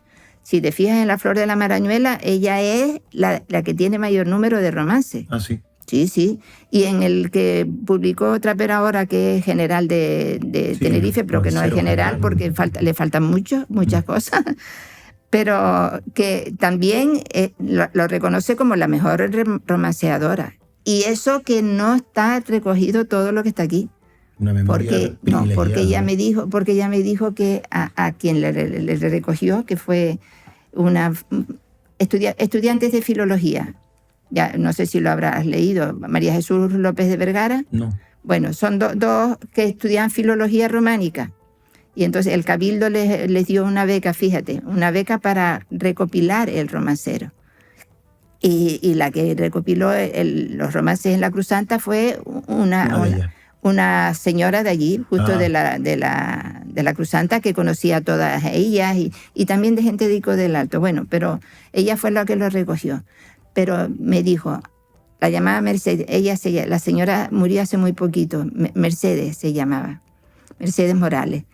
Si te fijas en La Flor de la Marañuela, ella es la que tiene mayor número de romances. Ah, sí. Sí, sí. Y en el que publicó Trapera ahora, que es general de Sí, Tenerife, pero que no es general porque le faltan muchas cosas, pero que también lo reconoce como la mejor romanceadora. Y eso que no está recogido todo lo que está aquí. Una memoria porque ella me dijo que a quien le recogió, que fue una estudiantes de filología. Ya no sé si lo habrás leído, María Jesús López de Vergara. No. Bueno, son dos que estudian filología románica. Y entonces el Cabildo les dio una beca, fíjate, una beca para recopilar el romancero. Y la que recopiló los romances en la Cruzanta fue una señora de allí, justo de la Cruzanta, que conocía a todas ellas y también de gente de Ico del Alto. Bueno, pero ella fue la que lo recogió. Pero me dijo, la llamaba Mercedes, la señora murió hace muy poquito, Mercedes se llamaba, Mercedes Morales.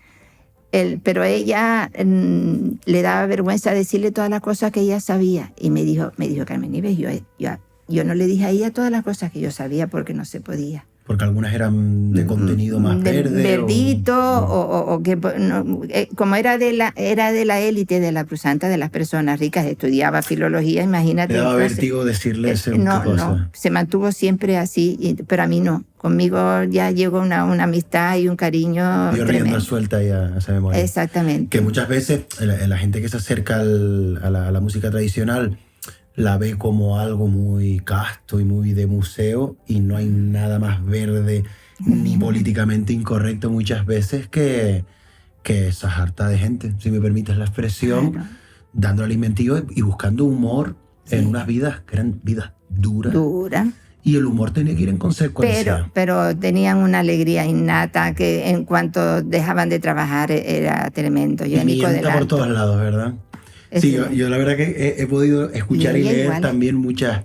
Pero ella le daba vergüenza decirle todas las cosas que ella sabía. Y me dijo Carmen Ives, yo no le dije a ella todas las cosas que yo sabía porque no se podía. Porque algunas eran de contenido más verde. Verdito, o que como era de la élite de la Cruzanta, de las personas ricas, estudiaba filología, imagínate. Le daba vértigo decirle no, se mantuvo siempre así, pero a mí no. Conmigo ya llegó una amistad y un cariño. Dio rienda suelta ya a esa memoria. Exactamente. Que muchas veces la gente que se acerca a la música tradicional la ve como algo muy casto y muy de museo, y no hay nada más verde ni políticamente incorrecto muchas veces que esa jarta de gente, si me permites la expresión, claro, dando alimentivo y buscando humor en unas vidas que eran vidas duras. Y el humor tenía que ir en consecuencia. Pero tenían una alegría innata que en cuanto dejaban de trabajar era tremendo. Yo y por todos lados, ¿verdad? Sí, yo la verdad que he podido escuchar y leer también muchas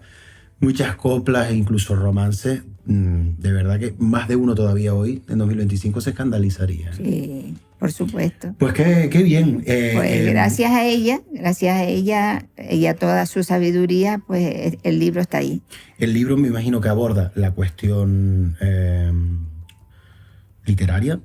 coplas e incluso romances. De verdad que más de uno todavía hoy, en 2025, se escandalizaría. Sí, por supuesto. Pues qué bien. Pues gracias a ella y a toda su sabiduría, pues el libro está ahí. El libro me imagino que aborda la cuestión literaria,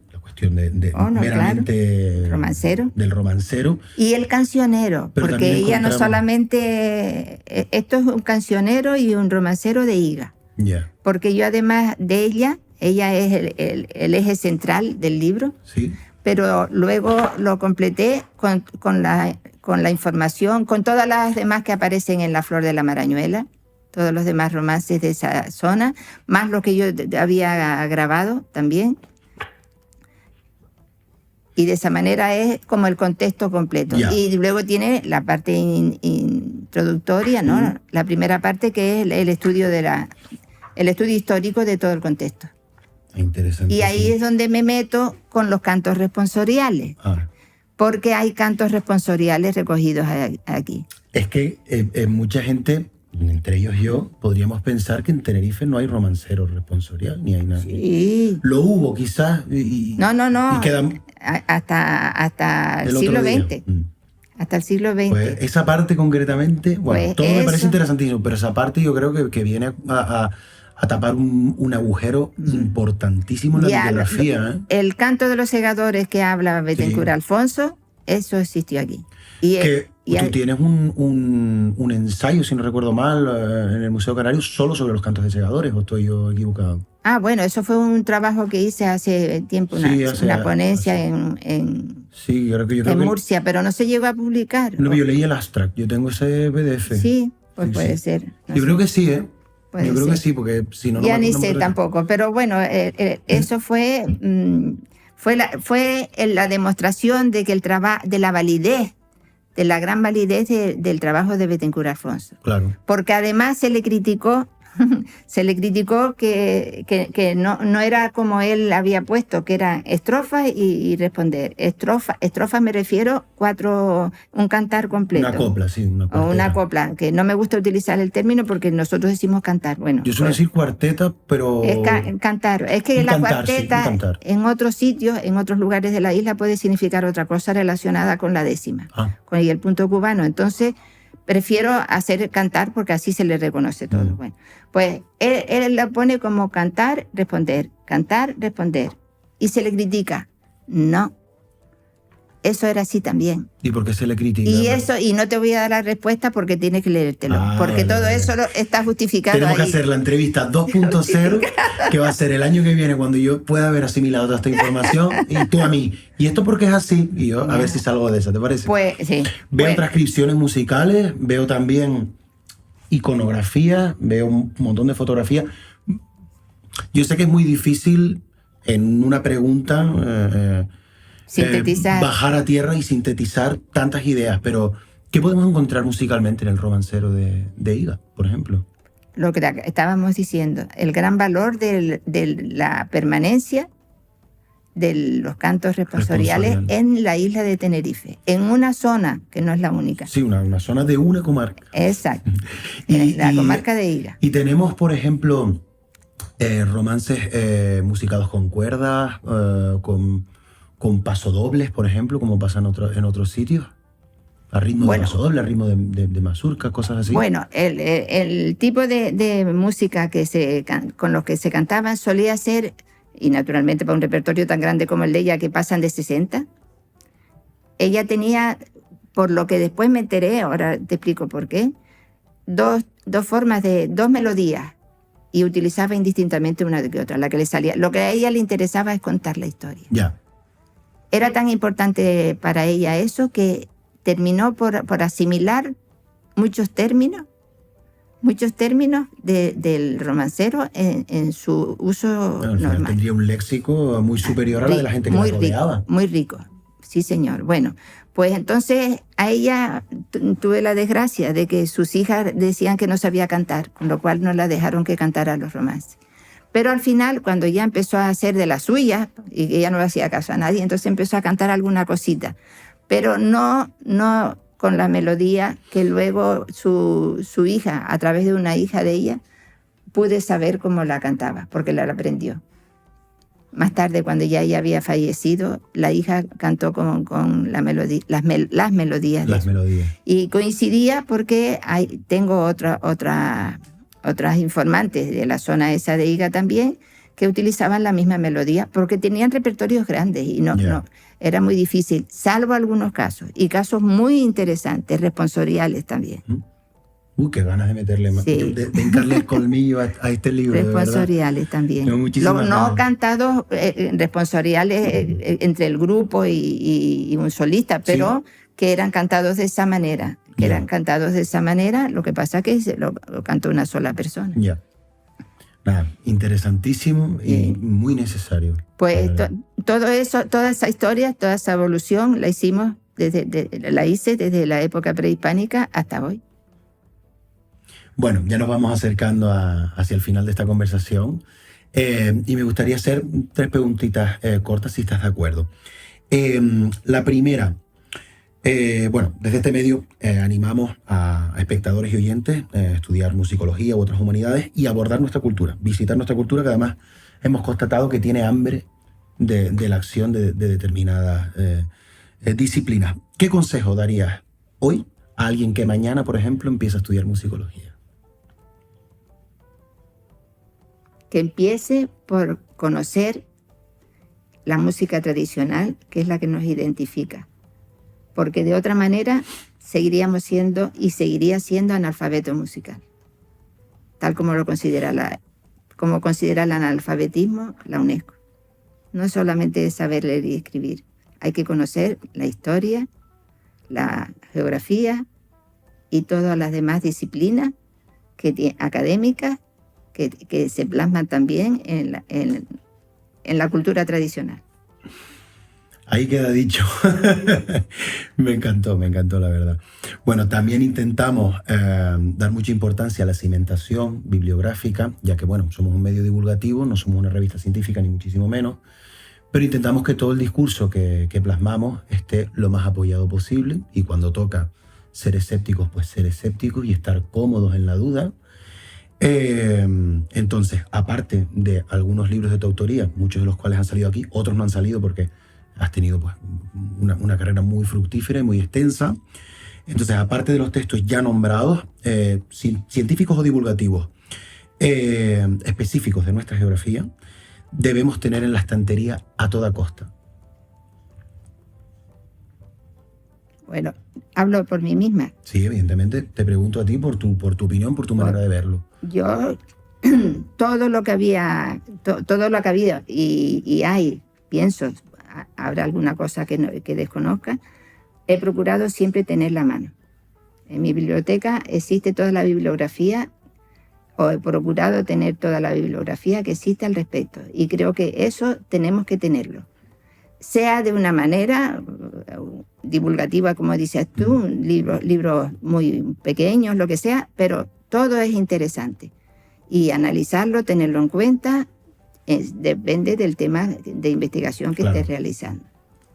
meramente claro, romancero. Del romancero. Y el cancionero, pero porque ella no solamente... Esto es un cancionero y un romancero de higa. Yeah. Porque yo además de ella es el eje central del libro. Sí. Pero luego lo completé con la información, con todas las demás que aparecen en La Flor de la Marañuela, todos los demás romances de esa zona, más lo que yo había grabado también. Y de esa manera es como el contexto completo. Yeah. Y luego tiene la parte introductoria, ¿no? La primera parte, que es el estudio histórico de todo el contexto. Interesante. Y ahí es donde me meto con los cantos responsoriales. Porque hay cantos responsoriales recogidos aquí. Es que mucha gente, entre ellos yo, podríamos pensar que en Tenerife no hay romancero responsorial, ni hay nada. Sí. Lo hubo quizás. No. Y queda hasta el siglo XX. Hasta el siglo XX. Pues esa parte concretamente, bueno, todo me parece interesantísimo, pero esa parte yo creo que viene a tapar un agujero importantísimo en la bibliografía. El canto de los segadores que habla Bethencourt Alfonso, eso existió aquí. Tú tienes un ensayo, si no recuerdo mal, en el Museo Canario solo sobre los cantos de segadores, ¿o estoy yo equivocado? Bueno, eso fue un trabajo que hice hace tiempo, una ponencia en Murcia, pero no se llegó a publicar. No, yo leí el abstract, yo tengo ese PDF. Sí, pues sí, puede ser. No yo creo que sí, ¿eh? Yo creo que sí, porque si no... Ya ni sé tampoco, pero bueno, eso fue la demostración de que de la validez, de la gran validez del trabajo de Bethencourt Alfonso. Claro. Porque además se le criticó se le criticó que no era como él había puesto, que eran estrofas y responder. Estrofa me refiero un cantar completo. Una copla, sí, una cuarteta. O una copla, que no me gusta utilizar el término porque nosotros decimos cantar. Bueno, yo suelo decir cuarteta, pero... Es cantar. Es que la cuarteta, sí, en otros sitios, en otros lugares de la isla, puede significar otra cosa relacionada con la décima, con el punto cubano. Entonces, prefiero hacer cantar porque así se le reconoce todo. Bueno, pues él la pone como cantar, responder. Y se le critica. No, eso era así también. ¿Y por qué se le critica? Y no te voy a dar la respuesta porque tienes que leértelo. Porque todo eso está justificado. Tenemos ahí. que hacer la entrevista 2.0, que va a ser el año que viene, cuando yo pueda haber asimilado toda esta información, y tú a mí. ¿Y esto por qué es así? Y yo a ver si salgo de esa, ¿te parece? Pues sí. Veo transcripciones musicales, veo también iconografía, veo un montón de fotografía. Yo sé que es muy difícil en una pregunta... sintetizar. Bajar a tierra y sintetizar tantas ideas, pero ¿qué podemos encontrar musicalmente en el romancero de Higa, por ejemplo? Lo que estábamos diciendo, el gran valor de la permanencia de los cantos responsoriales en la isla de Tenerife, en una zona que no es la única. Sí, una zona de una comarca. Exacto, la comarca de Higa. Y tenemos, por ejemplo, romances musicados con cuerdas, con pasodobles, por ejemplo, como pasa en otros sitios, a ritmo de pasodoble, a ritmo de mazurca, cosas así. Bueno, el tipo de música con los que se cantaban solía ser, y naturalmente para un repertorio tan grande como el de ella, que pasan de 60, ella tenía, por lo que después me enteré, ahora te explico por qué, dos melodías, y utilizaba indistintamente una que otra, la que le salía. Lo que a ella le interesaba es contar la historia. Ya. Era tan importante para ella eso que terminó por asimilar muchos términos del romancero en su uso normal. Tendría un léxico muy superior a la de la gente que la rodeaba. Muy rico, sí señor. Bueno, pues entonces a ella tuve la desgracia de que sus hijas decían que no sabía cantar, con lo cual no la dejaron que cantara los romances. Pero al final, cuando ya empezó a hacer de las suyas, y ella no le hacía caso a nadie, entonces empezó a cantar alguna cosita. Pero no con la melodía que luego su hija, a través de una hija de ella, pude saber cómo la cantaba, porque la aprendió. Más tarde, cuando ya ella había fallecido, la hija cantó con la melodía, las melodías. Las melodías. Y coincidía porque tengo otras informantes de la zona esa de Higa también, que utilizaban la misma melodía, porque tenían repertorios grandes y no era muy difícil, salvo algunos casos, y casos muy interesantes, responsoriales también. Qué ganas de meterle más, de hincarle el colmillo a este libro. Responsoriales también. No cantados responsoriales entre el grupo y un solista, pero que eran cantados de esa manera. Lo que pasa es que lo cantó una sola persona. Ya. Nada, interesantísimo y muy necesario. Pues todo eso, toda esa historia, toda esa evolución la hice desde la época prehispánica hasta hoy. Bueno, ya nos vamos acercando hacia el final de esta conversación y me gustaría hacer 3 preguntitas cortas, si estás de acuerdo. La primera, desde este medio animamos a espectadores y oyentes a estudiar musicología u otras humanidades y abordar nuestra cultura, visitar nuestra cultura, que además hemos constatado que tiene hambre de la acción de determinadas disciplinas. ¿Qué consejo darías hoy a alguien que mañana, por ejemplo, empieza a estudiar musicología? Que empiece por conocer la música tradicional, que es la que nos identifica. Porque de otra manera seguiríamos siendo y seguiría siendo analfabeto musical, tal como lo considera el analfabetismo la UNESCO. No solamente es saber leer y escribir, hay que conocer la historia, la geografía y todas las demás disciplinas académicas que se plasman también en la cultura tradicional. Ahí queda dicho. Me encantó la verdad. Bueno, también intentamos dar mucha importancia a la cimentación bibliográfica, ya que, bueno, somos un medio divulgativo, no somos una revista científica ni muchísimo menos, pero intentamos que todo el discurso que plasmamos esté lo más apoyado posible, y cuando toca ser escépticos, pues ser escépticos y estar cómodos en la duda. Entonces, aparte de algunos libros de tu autoría, muchos de los cuales han salido aquí, otros no han salido porque has tenido pues, una carrera muy fructífera y muy extensa. Entonces, aparte de los textos ya nombrados, científicos o divulgativos, específicos de nuestra geografía, debemos tener en la estantería a toda costa. Bueno, hablo por mí misma. Sí, evidentemente. Te pregunto a ti por tu opinión, por tu manera de verlo. Yo, todo lo que había, todo lo que ha habido y hay, pienso, habrá alguna cosa que desconozca, he procurado siempre tener la mano. En mi biblioteca existe toda la bibliografía, o he procurado tener toda la bibliografía que existe al respecto. Y creo que eso tenemos que tenerlo. Sea de una manera divulgativa, como dices tú, libros muy pequeños, lo que sea, pero todo es interesante. Y analizarlo, tenerlo en cuenta, depende del tema de investigación que estés realizando.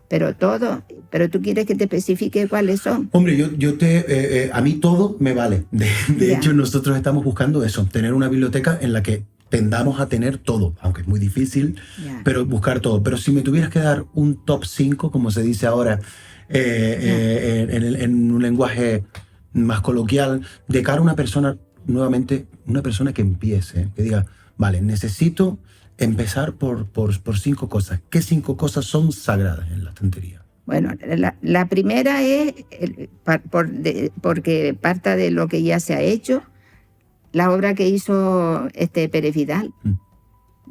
Pero tú quieres que te especifique cuáles son. Hombre, a mí todo me vale. De hecho, nosotros estamos buscando eso, tener una biblioteca en la que tendamos a tener todo, aunque es muy difícil, pero buscar todo. Pero si me tuvieras que dar un top 5, como se dice ahora, en un lenguaje más coloquial, de cara a una persona, nuevamente, una persona que empiece, que diga, vale, necesito empezar por 5 cosas. ¿Qué 5 cosas son sagradas en la estantería? Bueno, la primera es, porque parta de lo que ya se ha hecho, la obra que hizo Pérez Vidal,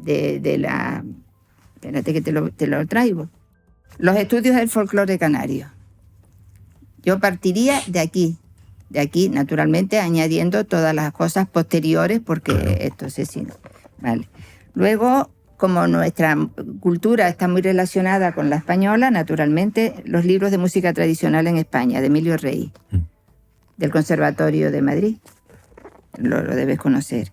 espérate que te lo traigo. Los estudios del folclore canario. Yo partiría de aquí, naturalmente, añadiendo todas las cosas posteriores, porque esto se sigue. Vale. Luego, como nuestra cultura está muy relacionada con la española, naturalmente, los libros de música tradicional en España, de Emilio Rey, del Conservatorio de Madrid. Lo debes conocer.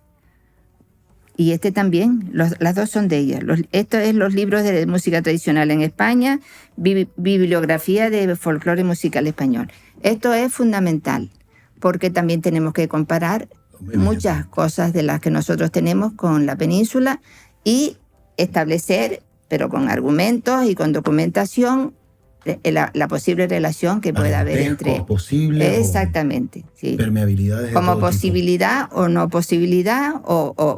Y también, las dos son de ella. Esto es los libros de música tradicional en España, bibliografía de folclore musical español. Esto es fundamental, porque también tenemos que comparar muchas cosas de las que nosotros tenemos con la península y establecer, pero con argumentos y con documentación, la posible relación que pueda haber entre... posible. Exactamente. Sí. Permeabilidades. Como posibilidad tipo. O no posibilidad o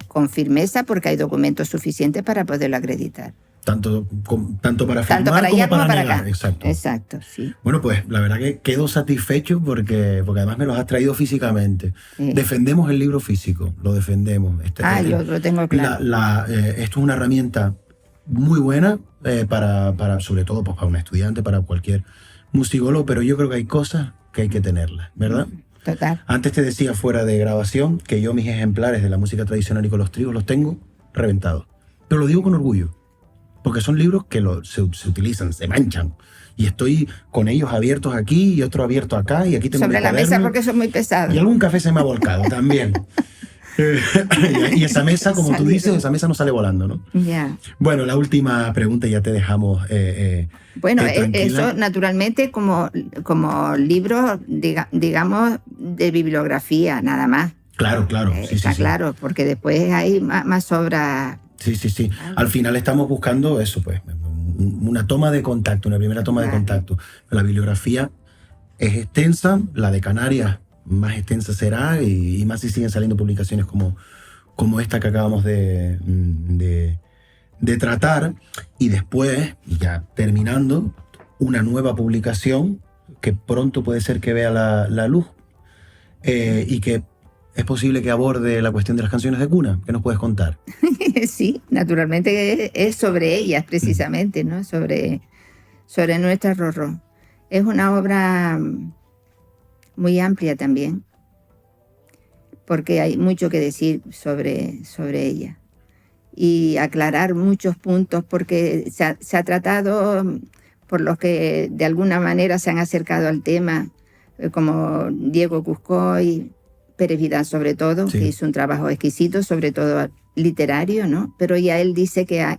con firmeza, porque hay documentos suficientes para poderlo acreditar. Tanto para afirmar tanto para allá como para negar. Acá. Exacto, sí. Bueno, pues la verdad que quedo satisfecho porque además me los has traído físicamente. Defendemos el libro físico, lo defendemos. Yo lo tengo claro. Esto es una herramienta muy buena para sobre todo pues, para un estudiante, para cualquier musicólogo, pero yo creo que hay cosas que hay que tenerlas, ¿verdad? Total. Antes te decía fuera de grabación que yo mis ejemplares de la música tradicional y con los tríos los tengo reventados. Pero lo digo con orgullo, porque son libros que se utilizan, se manchan. Y estoy con ellos abiertos aquí y otro abierto acá y aquí tengo sobre la mesa porque son muy pesados. Y algún café se me ha volcado también. Y esa mesa, como tú dices, esa mesa no sale volando, ¿no? Ya. Bueno, la última pregunta y ya te dejamos bueno, eso naturalmente como libros, digamos, de bibliografía, nada más. Claro. Está claro, porque después hay más obras. Sí. Al final estamos buscando eso, pues, una toma de contacto, una primera toma de contacto. La bibliografía es extensa, la de Canarias más extensa será, y más si siguen saliendo publicaciones como esta que acabamos de tratar, y después, ya terminando, una nueva publicación que pronto puede ser que vea la luz, y que es posible que aborde la cuestión de las canciones de cuna. ¿Qué nos puedes contar? Sí, naturalmente es sobre ellas precisamente, ¿no? Sobre nuestra Rorró. Es una obra muy amplia también, porque hay mucho que decir sobre ella. y aclarar muchos puntos, porque se ha tratado por los que de alguna manera se han acercado al tema, como Diego Cuscoy, Pérez Vidal sobre todo, que hizo un trabajo exquisito, sobre todo literario, ¿no? Pero ya él dice que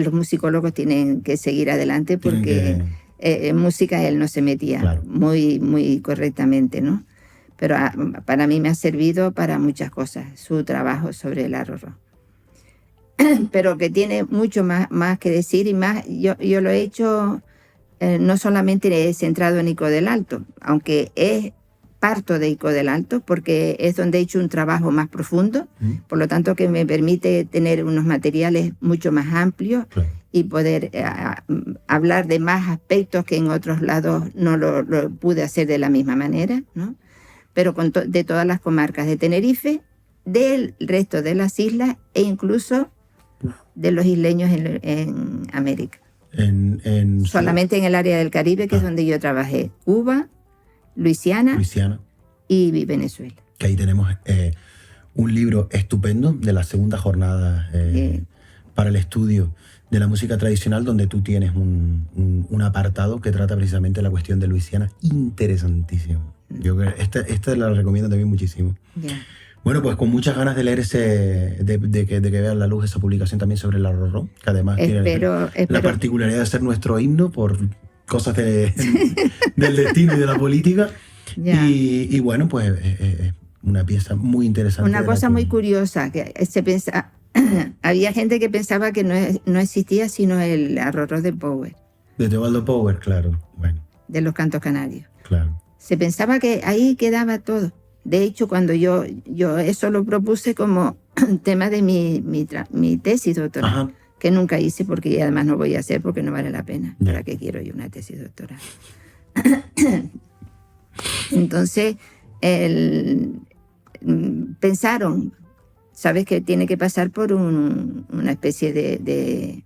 los musicólogos tienen que seguir adelante porque en música él no se metía muy, muy correctamente, ¿no? Pero para mí me ha servido para muchas cosas su trabajo sobre el arrorró. Pero que tiene mucho más que decir y más. Yo lo he hecho no solamente centrado en Ico del Alto, aunque parto de Ico del Alto porque es donde he hecho un trabajo más profundo, por lo tanto que me permite tener unos materiales mucho más amplios y poder hablar de más aspectos que en otros lados no lo pude hacer de la misma manera, ¿no? Pero de todas las comarcas de Tenerife, del resto de las islas e incluso de los isleños en América. Solamente en el área del Caribe, que es donde yo trabajé. Cuba, Luisiana y Venezuela. Que ahí tenemos un libro estupendo de la segunda jornada para el estudio de la música tradicional, donde tú tienes un apartado que trata precisamente la cuestión de Luisiana. Interesantísimo. Yo creo esta la recomiendo también muchísimo. Bueno, pues con muchas ganas de leer de que vean la luz esa publicación también sobre el arrorró, que además tiene la particularidad de ser nuestro himno por cosas del destino y de la política. Y bueno, pues una pieza muy interesante. Una cosa muy curiosa, que se pensa, había gente que pensaba que no existía sino el arrorró de Power. De Teobaldo Power, claro. Bueno. De los cantos canarios. Claro. Se pensaba que ahí quedaba todo. De hecho, cuando yo eso lo propuse como tema de mi tesis doctoral, que nunca hice porque además no voy a hacer porque no vale la pena. ¿Para qué quiero yo una tesis doctoral? Entonces, pensaron, sabes que tiene que pasar por una especie de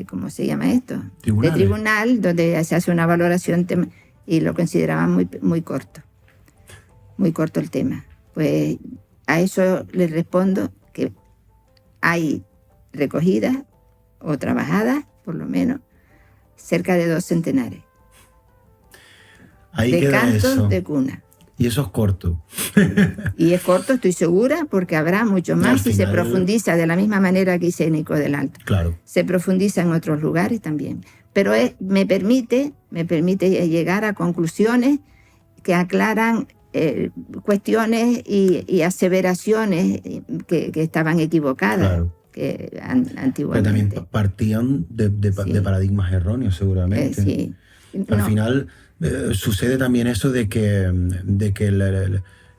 ¿cómo se llama esto? De tribunal, donde se hace una valoración y lo consideraban muy, muy corto. Muy corto el tema. Pues a eso les respondo que hay recogidas o trabajadas, por lo menos, cerca de 2 centenares. Ahí de cantos eso. De cuna. Y eso es corto. Y es corto, estoy segura, porque habrá mucho más si se profundiza de la misma manera que hice en Ico del Alto. Claro. Se profundiza en otros lugares también. Pero me permite llegar a conclusiones que aclaran cuestiones y aseveraciones que estaban equivocadas antiguamente. Pero también partían de paradigmas erróneos, seguramente. Sí. Al final sucede también eso de que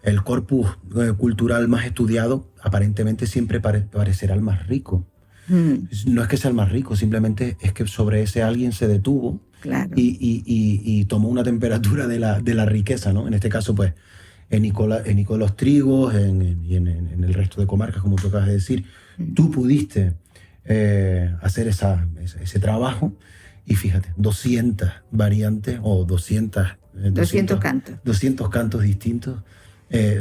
el corpus cultural más estudiado aparentemente siempre parecerá el más rico. No es que sea el más rico, simplemente es que sobre ese alguien se detuvo. Claro. Y tomó una temperatura de la riqueza, ¿no? En este caso, pues, en Ico de los Trigos y en el resto de comarcas, como tú acabas de decir, tú pudiste hacer ese trabajo y fíjate, 200 variantes o 200 cantos. 200 cantos distintos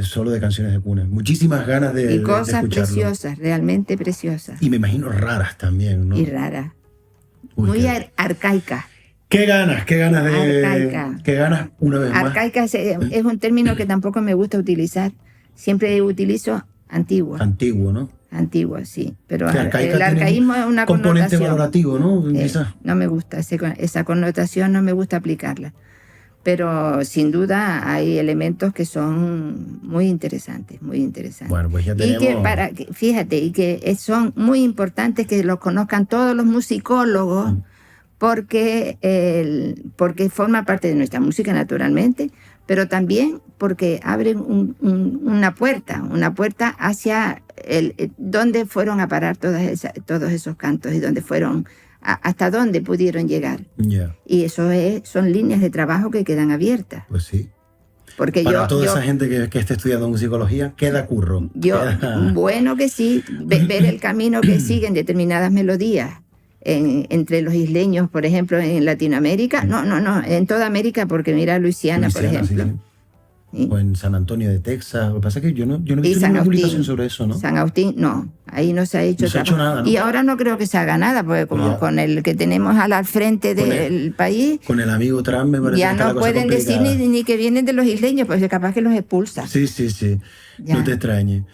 solo de canciones de cuna. Muchísimas ganas de y cosas de preciosas, realmente preciosas. Y me imagino raras también, ¿no? Y raras. Muy arcaicas. Qué ganas una vez más. Arcaica es un término que tampoco me gusta utilizar. Siempre utilizo antiguo. Antiguo, ¿no? Antiguo, sí. Pero el arcaísmo es una componente connotación. valorativo, ¿no? No me gusta esa connotación, no me gusta aplicarla. Pero sin duda hay elementos que son muy interesantes, muy interesantes. Bueno, pues ya tenemos... Y que fíjate, y que son muy importantes que los conozcan todos los musicólogos, porque forma parte de nuestra música naturalmente, pero también porque abren una puerta hacia dónde fueron a parar todos esos cantos y dónde fueron, hasta dónde pudieron llegar. Y eso son líneas de trabajo que quedan abiertas. Pues sí. Porque para toda esa gente que esté estudiando musicología, queda curro. Bueno que sí, ver el camino que siguen determinadas melodías entre los isleños, por ejemplo, en Latinoamérica. No, en toda América, porque mira Luisiana, por ejemplo. Sí. o en San Antonio de Texas. Lo que pasa es que yo no he Y visto San ninguna publicación Agustín. sobre eso, ¿no? San Agustín, no. Ahí no se ha hecho No se ha hecho nada, ¿no? Y ahora no creo que se haga nada, porque Pues como ya. con el que tenemos al frente Con del país, Con el amigo Trump me parece ya que está la no cosa pueden decir complicada. ni que vienen de los isleños, pues capaz que los expulsa. Sí, sí, sí. Ya. No te extrañes.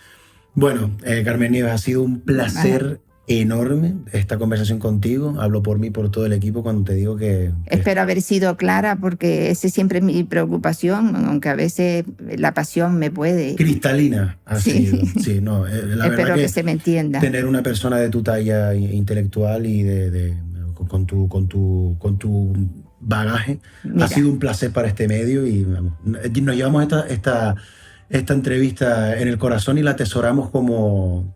Bueno, Carmen Nieves, ha sido un placer enorme esta conversación contigo. Hablo por mí, por todo el equipo, cuando te digo que Espero haber sido clara, porque esa siempre es mi preocupación, aunque a veces la pasión me puede. cristalina ha Sí. sido. Sí, no, la Espero verdad que se me entienda. tener una persona de tu talla intelectual y con tu bagaje Mira. ha sido un placer para este medio y vamos, nos llevamos esta entrevista en el corazón y la atesoramos como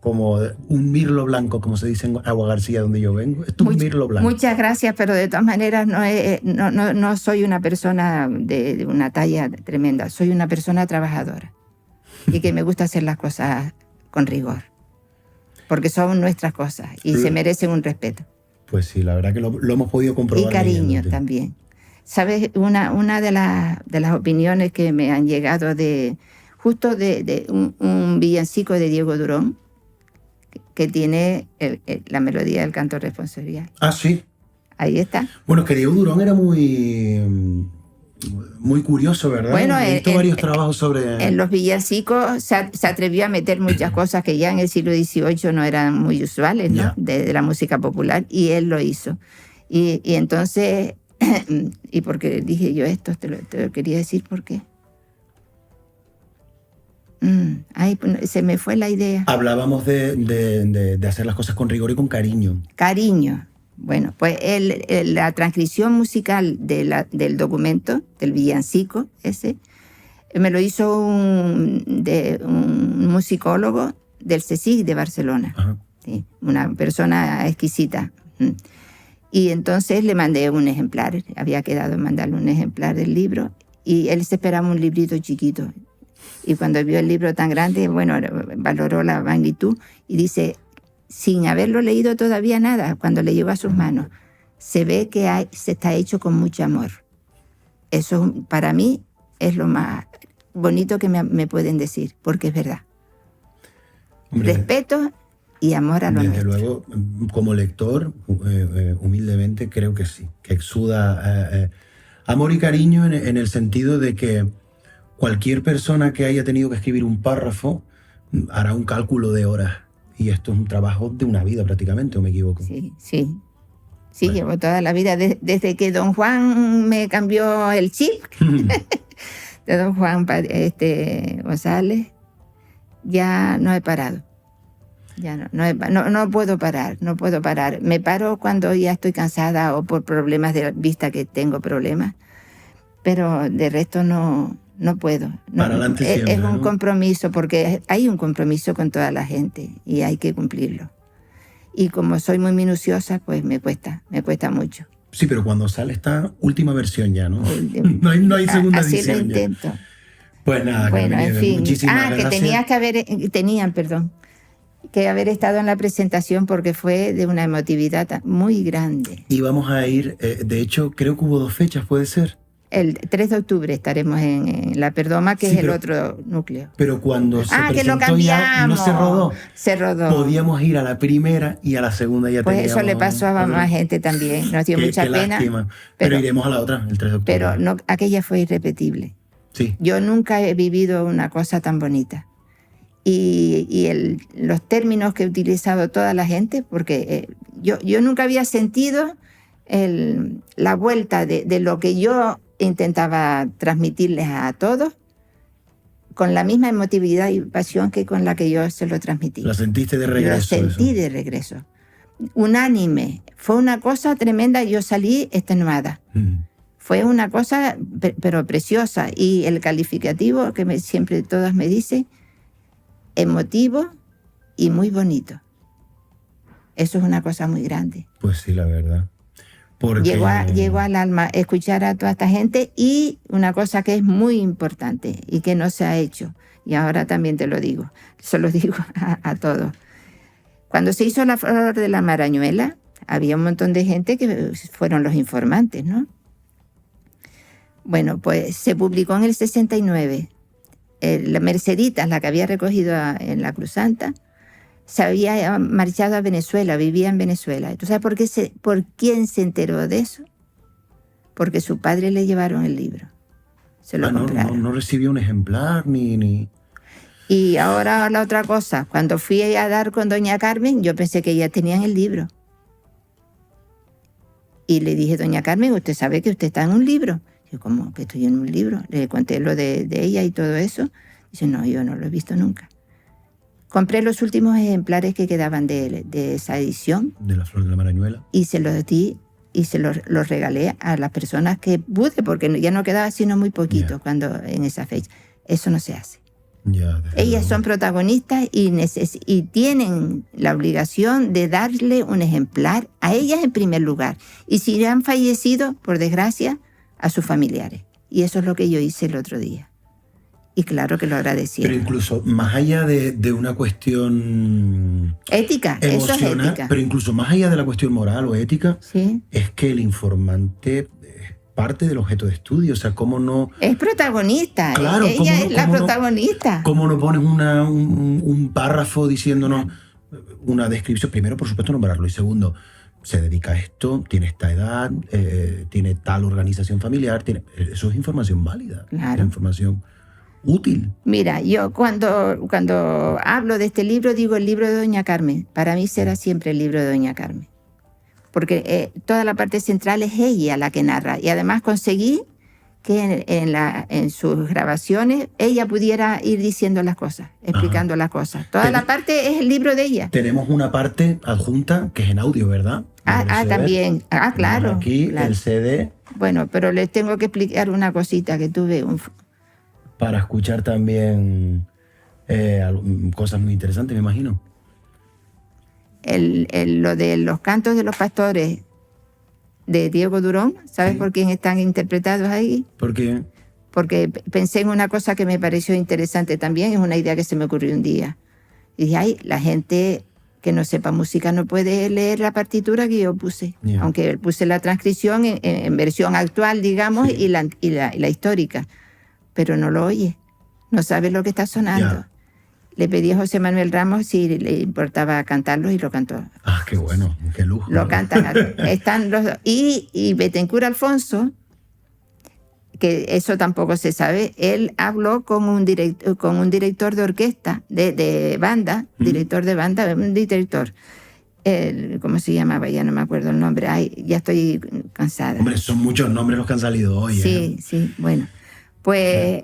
un mirlo blanco, como se dice en Agua García, donde yo vengo. Esto es un mirlo blanco. Muchas gracias, pero de todas maneras no soy una persona de una talla tremenda, soy una persona trabajadora y que me gusta hacer las cosas con rigor, porque son nuestras cosas y se merecen un respeto. Pues sí, la verdad que lo hemos podido comprobar. Y cariño leyéndote. también. ¿Sabes? Una de las opiniones que me han llegado justo de un villancico de Diego Durón, que tiene la melodía del canto responsorial. Ah, sí. Ahí está. Bueno, es que Diego Durón era muy curioso, ¿verdad? Bueno, he visto varios trabajos sobre... En los villancicos se atrevió a meter muchas cosas que ya en el siglo XVIII no eran muy usuales, ¿no? Ya. De la música popular, y él lo hizo. Y entonces, y porque dije yo esto, te lo quería decir, ¿por qué? Ay, se me fue la idea. Hablábamos de hacer las cosas con rigor y con cariño. Cariño. Bueno, pues la transcripción musical del documento, del villancico ese, me lo hizo un musicólogo del CSIC de Barcelona. Ajá. Sí, una persona exquisita. Y entonces le mandé un ejemplar, había quedado en mandarle un ejemplar del libro, y él se esperaba un librito chiquito. Y cuando vio el libro tan grande, bueno, valoró la magnitud y dice, sin haberlo leído todavía nada, cuando le llegó a sus manos, se ve que se está hecho con mucho amor. Eso para mí es lo más bonito que me pueden decir, porque es verdad. Hombre, respeto y amor a lo desde nuestro. luego, como lector, humildemente creo que sí, que exuda amor y cariño en el sentido de que cualquier persona que haya tenido que escribir un párrafo hará un cálculo de horas. Y esto es un trabajo de una vida prácticamente, ¿o me equivoco? Sí, sí. Sí, Bueno. llevo toda la vida, desde que don Juan me cambió el chip, de don Juan González, ya no he parado. Ya no puedo parar, no puedo parar. Me paro cuando ya estoy cansada o por problemas de vista, que tengo problemas, pero de resto no puedo. Para adelante siempre, es un ¿no? compromiso, porque hay un compromiso con toda la gente y hay que cumplirlo. Y como soy muy minuciosa, pues me cuesta mucho. Sí, pero cuando sale esta última versión ya, ¿no? No hay segunda Así edición. lo ya. intento. Pues nada, Bueno, Carmen en Nieves, fin. muchísimas Que gracias. tenían que haber estado en la presentación, porque fue de una emotividad muy grande. Y vamos a ir, de hecho, creo que hubo 2 fechas, ¿puede ser? El 3 de octubre estaremos en La Perdoma, que Sí, es pero- el otro núcleo. Pero cuando se Que lo presentó ya no cambiamos. se rodó. Se rodó. Podíamos ir a la primera y a la segunda ya Pues teníamos... eso le pasó a más gente también. Nos dio mucha qué pena. lástima. Pero pero- iremos a la otra, el 3 de octubre. Pero no, aquella fue irrepetible. Sí. Yo nunca he vivido una cosa tan bonita. Y los términos que ha utilizado toda la gente, porque yo nunca había sentido la vuelta de lo que yo intentaba transmitirles a todos, con la misma emotividad y pasión que con la que yo se lo transmití. La sentiste de regreso. Lo sentí eso. de regreso. Unánime. Fue una cosa tremenda. Yo salí extenuada. Fue una cosa, pero preciosa. Y el calificativo que siempre todas me dicen, emotivo y muy bonito. Eso es una cosa muy grande. Pues sí, la verdad. Porque... Llegó al alma escuchar a toda esta gente, y una cosa que es muy importante y que no se ha hecho, y ahora también te lo digo, se lo digo a todos. Cuando se hizo la Flor de la Marañuela, había un montón de gente que fueron los informantes, ¿no? Bueno, pues se publicó en el 69, la Merceditas, la que había recogido en la Cruz Santa, se había marchado a Venezuela, vivía en Venezuela. ¿Tú sabes por quién se enteró de eso? Porque su padre le llevaron el libro. Se lo compraron. No recibió un ejemplar ni... Y ahora la otra cosa, cuando fui a dar con doña Carmen, yo pensé que ella tenía el libro. Y le dije, doña Carmen, ¿usted sabe que usted está en un libro? Yo, ¿cómo que estoy en un libro? Le conté lo de ella y todo eso. Dice, no, yo no lo he visto nunca. Compré los últimos ejemplares que quedaban de esa edición. De La Flor de la Marañuela. Y se los di y se los regalé a las personas que pude, porque ya no quedaba sino muy poquito en esa fecha. Eso no se hace. Ellas son protagonistas y tienen la obligación de darle un ejemplar a ellas en primer lugar. Y si han fallecido, por desgracia, a sus familiares. Y eso es lo que yo hice el otro día. Y claro que lo agradecí. Pero incluso más allá de una cuestión ética, emocional, eso es ética. Pero incluso más allá de la cuestión moral o ética, ¿sí? Es que el informante es parte del objeto de estudio. O sea, ¿cómo no...? Es protagonista. Claro, ella es la protagonista. ¿Cómo no pones un párrafo diciéndonos una descripción? Primero, por supuesto, nombrarlo. Y segundo, se dedica a esto, tiene esta edad, tiene tal organización familiar. Eso es información válida. Claro. Información útil. Mira, yo cuando hablo de este libro, digo el libro de Doña Carmen. Para mí será siempre el libro de Doña Carmen. Porque toda la parte central es ella la que narra. Y además conseguí que en sus grabaciones ella pudiera ir diciendo las cosas, explicando las cosas. Toda la parte es el libro de ella. Tenemos una parte adjunta que es en audio, ¿verdad? También. Claro. Aquí claro. El CD. Bueno, pero les tengo que explicar una cosita que tuve. Para escuchar también cosas muy interesantes, me imagino. Lo de los cantos de los pastores de Diego Durón, ¿sabes por quién están interpretados ahí? ¿Por qué? Porque pensé en una cosa que me pareció interesante también, es una idea que se me ocurrió un día. Y dije, la gente que no sepa música no puede leer la partitura que yo puse, aunque puse la transcripción en versión actual, digamos, y la histórica, pero no lo oye, no sabe lo que está sonando. Le pedí a José Manuel Ramos si le importaba cantarlo y lo cantó. Qué bueno, qué lujo. Lo cantan. Están los dos. Y Bettencourt Alfonso, que eso tampoco se sabe, él habló con un director de orquesta, de banda, un director. ¿Cómo se llamaba? Ya no me acuerdo el nombre. Ay, ya estoy cansada. Hombre, son muchos nombres los que han salido hoy. Sí, bueno. Pues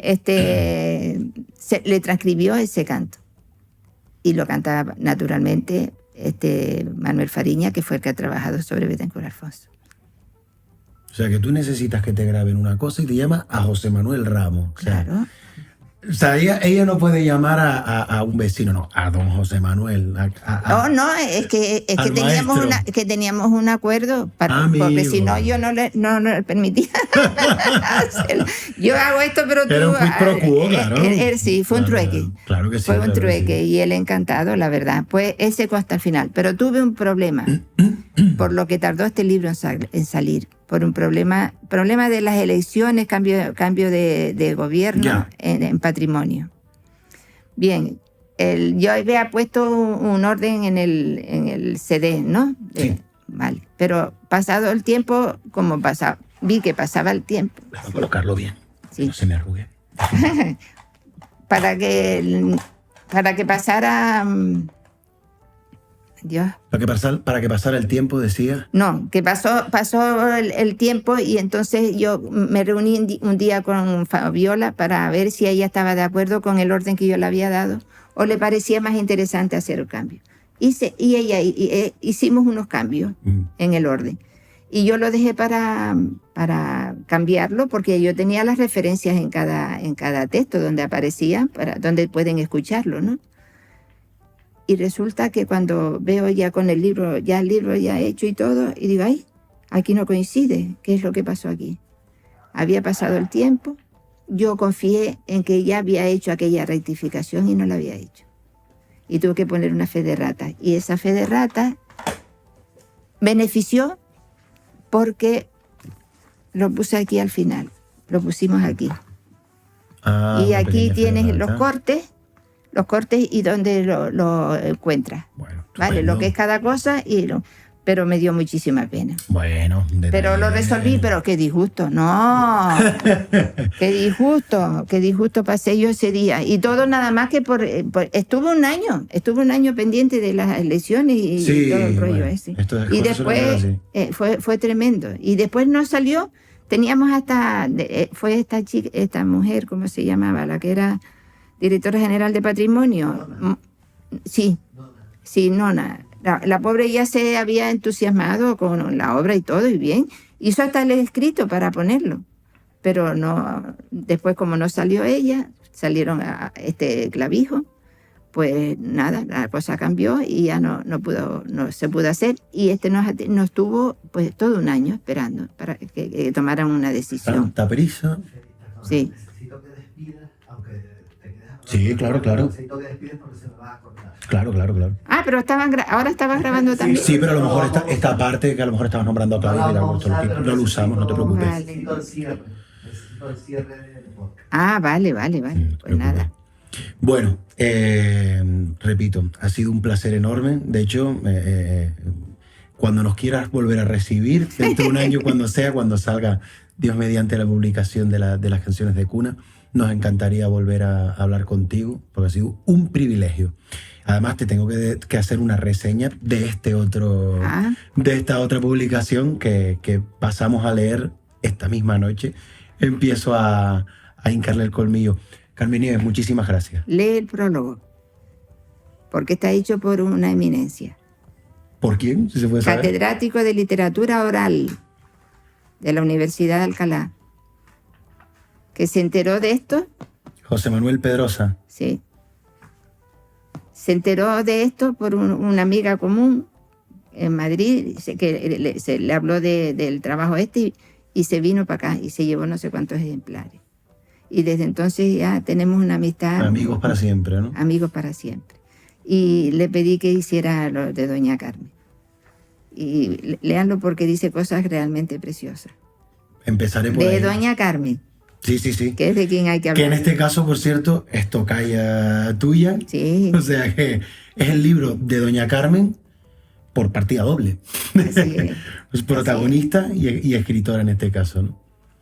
le transcribió ese canto. Y lo cantaba naturalmente Manuel Fariña, que fue el que ha trabajado sobre Bettencourt Alfonso. O sea, que tú necesitas que te graben una cosa y te llamas a José Manuel Ramos. Claro. O sea, ella no puede llamar a un vecino, no, a don José Manuel. Es que teníamos un acuerdo, porque si no yo no le permitía. Yo hago esto, pero tú... Era un quid pro quo, claro. Sí, fue un trueque. Claro que sí. Fue un trueque, sí. Y él encantado, la verdad. Pues él se hasta el final. Pero tuve un problema, por lo que tardó este libro en salir. Por un problema de las elecciones, cambio de gobierno en patrimonio. Bien, yo había puesto un orden en el CD, ¿no? Sí. Vale, pero pasado el tiempo, vi que pasaba el tiempo. Déjame colocarlo bien, sí. No se me arrugue. para que pasara... Dios. Para que pasara el tiempo, decía. No, que pasó el tiempo y entonces yo me reuní un día con Fabiola para ver si ella estaba de acuerdo con el orden que yo le había dado o le parecía más interesante hacer el cambio. Hicimos unos cambios en el orden. Y yo lo dejé para cambiarlo porque yo tenía las referencias en cada texto donde aparecía, donde pueden escucharlo, ¿no? Y resulta que cuando veo ya con el libro ya hecho y todo, y digo, ay, aquí no coincide, ¿qué es lo que pasó aquí? Había pasado el tiempo, yo confié en que ya había hecho aquella rectificación y no la había hecho. Y tuve que poner una fe de rata. Y esa fe de rata benefició porque lo puse aquí al final, lo pusimos aquí. Y aquí tienes los cortes y dónde lo encuentras. Bueno, ¿vale? Lo que es cada cosa, pero me dio muchísima pena. Bueno, pero lo resolví, pero qué disgusto, no. qué disgusto pasé yo ese día. Y todo nada más que estuve un año pendiente de las elecciones y todo el rollo ese. Y después fue tremendo. Y después no salió, teníamos fue esta mujer, ¿cómo se llamaba? La que era directora general de Patrimonio. Sí, Nona. La pobre ya se había entusiasmado con la obra y todo, y bien. Hizo hasta el escrito para ponerlo. Pero no, después como no salió ella, salieron a este clavijo, pues nada, la cosa cambió y ya no se pudo hacer. Y nos tuvo pues todo un año esperando para que tomaran una decisión. ¿Tanta prisa? Sí. Sí, claro. Claro. Ah, pero ahora estabas grabando también. Sí, pero a lo mejor esta parte que a lo mejor estabas nombrando a Claudia, no lo usamos, no te preocupes. Vale. Necesito el cierre del podcast. Ah, vale. Pues nada. Bueno, repito, ha sido un placer enorme. De hecho, cuando nos quieras volver a recibir, dentro de un año, cuando salga, Dios mediante, la publicación de las canciones de cuna, nos encantaría volver a hablar contigo, porque ha sido un privilegio. Además, te tengo que hacer una reseña de esta otra publicación que pasamos a leer esta misma noche. Empiezo a hincarle el colmillo. Carmen Nieves, muchísimas gracias. Lee el prólogo, porque está hecho por una eminencia. ¿Por quién? Si se puede saber. Catedrático de literatura oral de la Universidad de Alcalá, que se enteró de esto. José Manuel Pedrosa. Sí. Se enteró de esto por una amiga común en Madrid, que se le habló del trabajo y se vino para acá y se llevó no sé cuántos ejemplares. Y desde entonces ya tenemos una amistad. Amigos para siempre, ¿no? Amigos para siempre. Y le pedí que hiciera lo de Doña Carmen. Y léanlo porque dice cosas realmente preciosas. Empezaré por ahí. De Doña Carmen. Sí. Que es de quien hay que hablar. Que en este caso, por cierto, es tocaya tuya. Sí. O sea que es el libro de Doña Carmen por partida doble. Así es. Es protagonista y escritora en este caso, ¿no?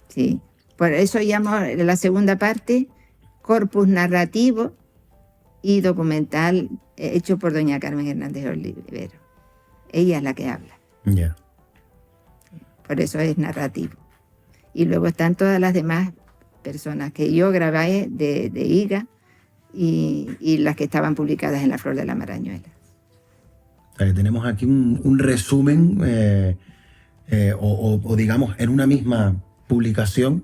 Sí. Por eso llamo la segunda parte corpus narrativo y documental hecho por Doña Carmen Hernández Olivero. Ella es la que habla. Ya. Por eso es narrativo. Y luego están todas las demás personas que yo grabé de Higa y las que estaban publicadas en La Flor de la Marañuela. O sea que tenemos aquí un resumen o digamos en una misma publicación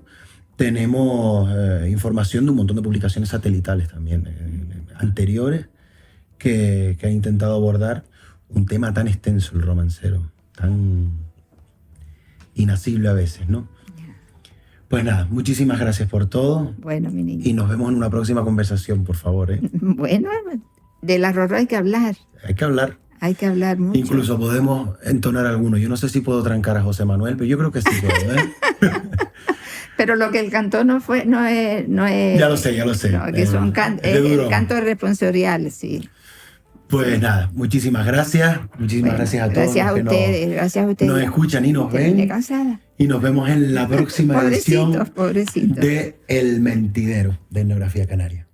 tenemos información de un montón de publicaciones satelitales también anteriores que han intentado abordar un tema tan extenso, el romancero, tan inasible a veces, ¿no? Pues nada, muchísimas gracias por todo. Bueno, mi niña. Y nos vemos en una próxima conversación, por favor, ¿eh? Bueno, de la Rorró hay que hablar. Hay que hablar. Hay que hablar mucho. Incluso podemos entonar alguno. Yo no sé si puedo trancar a José Manuel, pero yo creo que sí puedo, ¿eh? Pero lo que él cantó no es. Ya lo sé. No, que son el canto responsorial, sí. Pues nada, muchísimas gracias. Muchísimas gracias a todos. Gracias a ustedes. Nos escuchan y nos ven. Cansada. Y nos vemos en la próxima edición Pobrecito. de El Mentidero de Etnografía Canaria.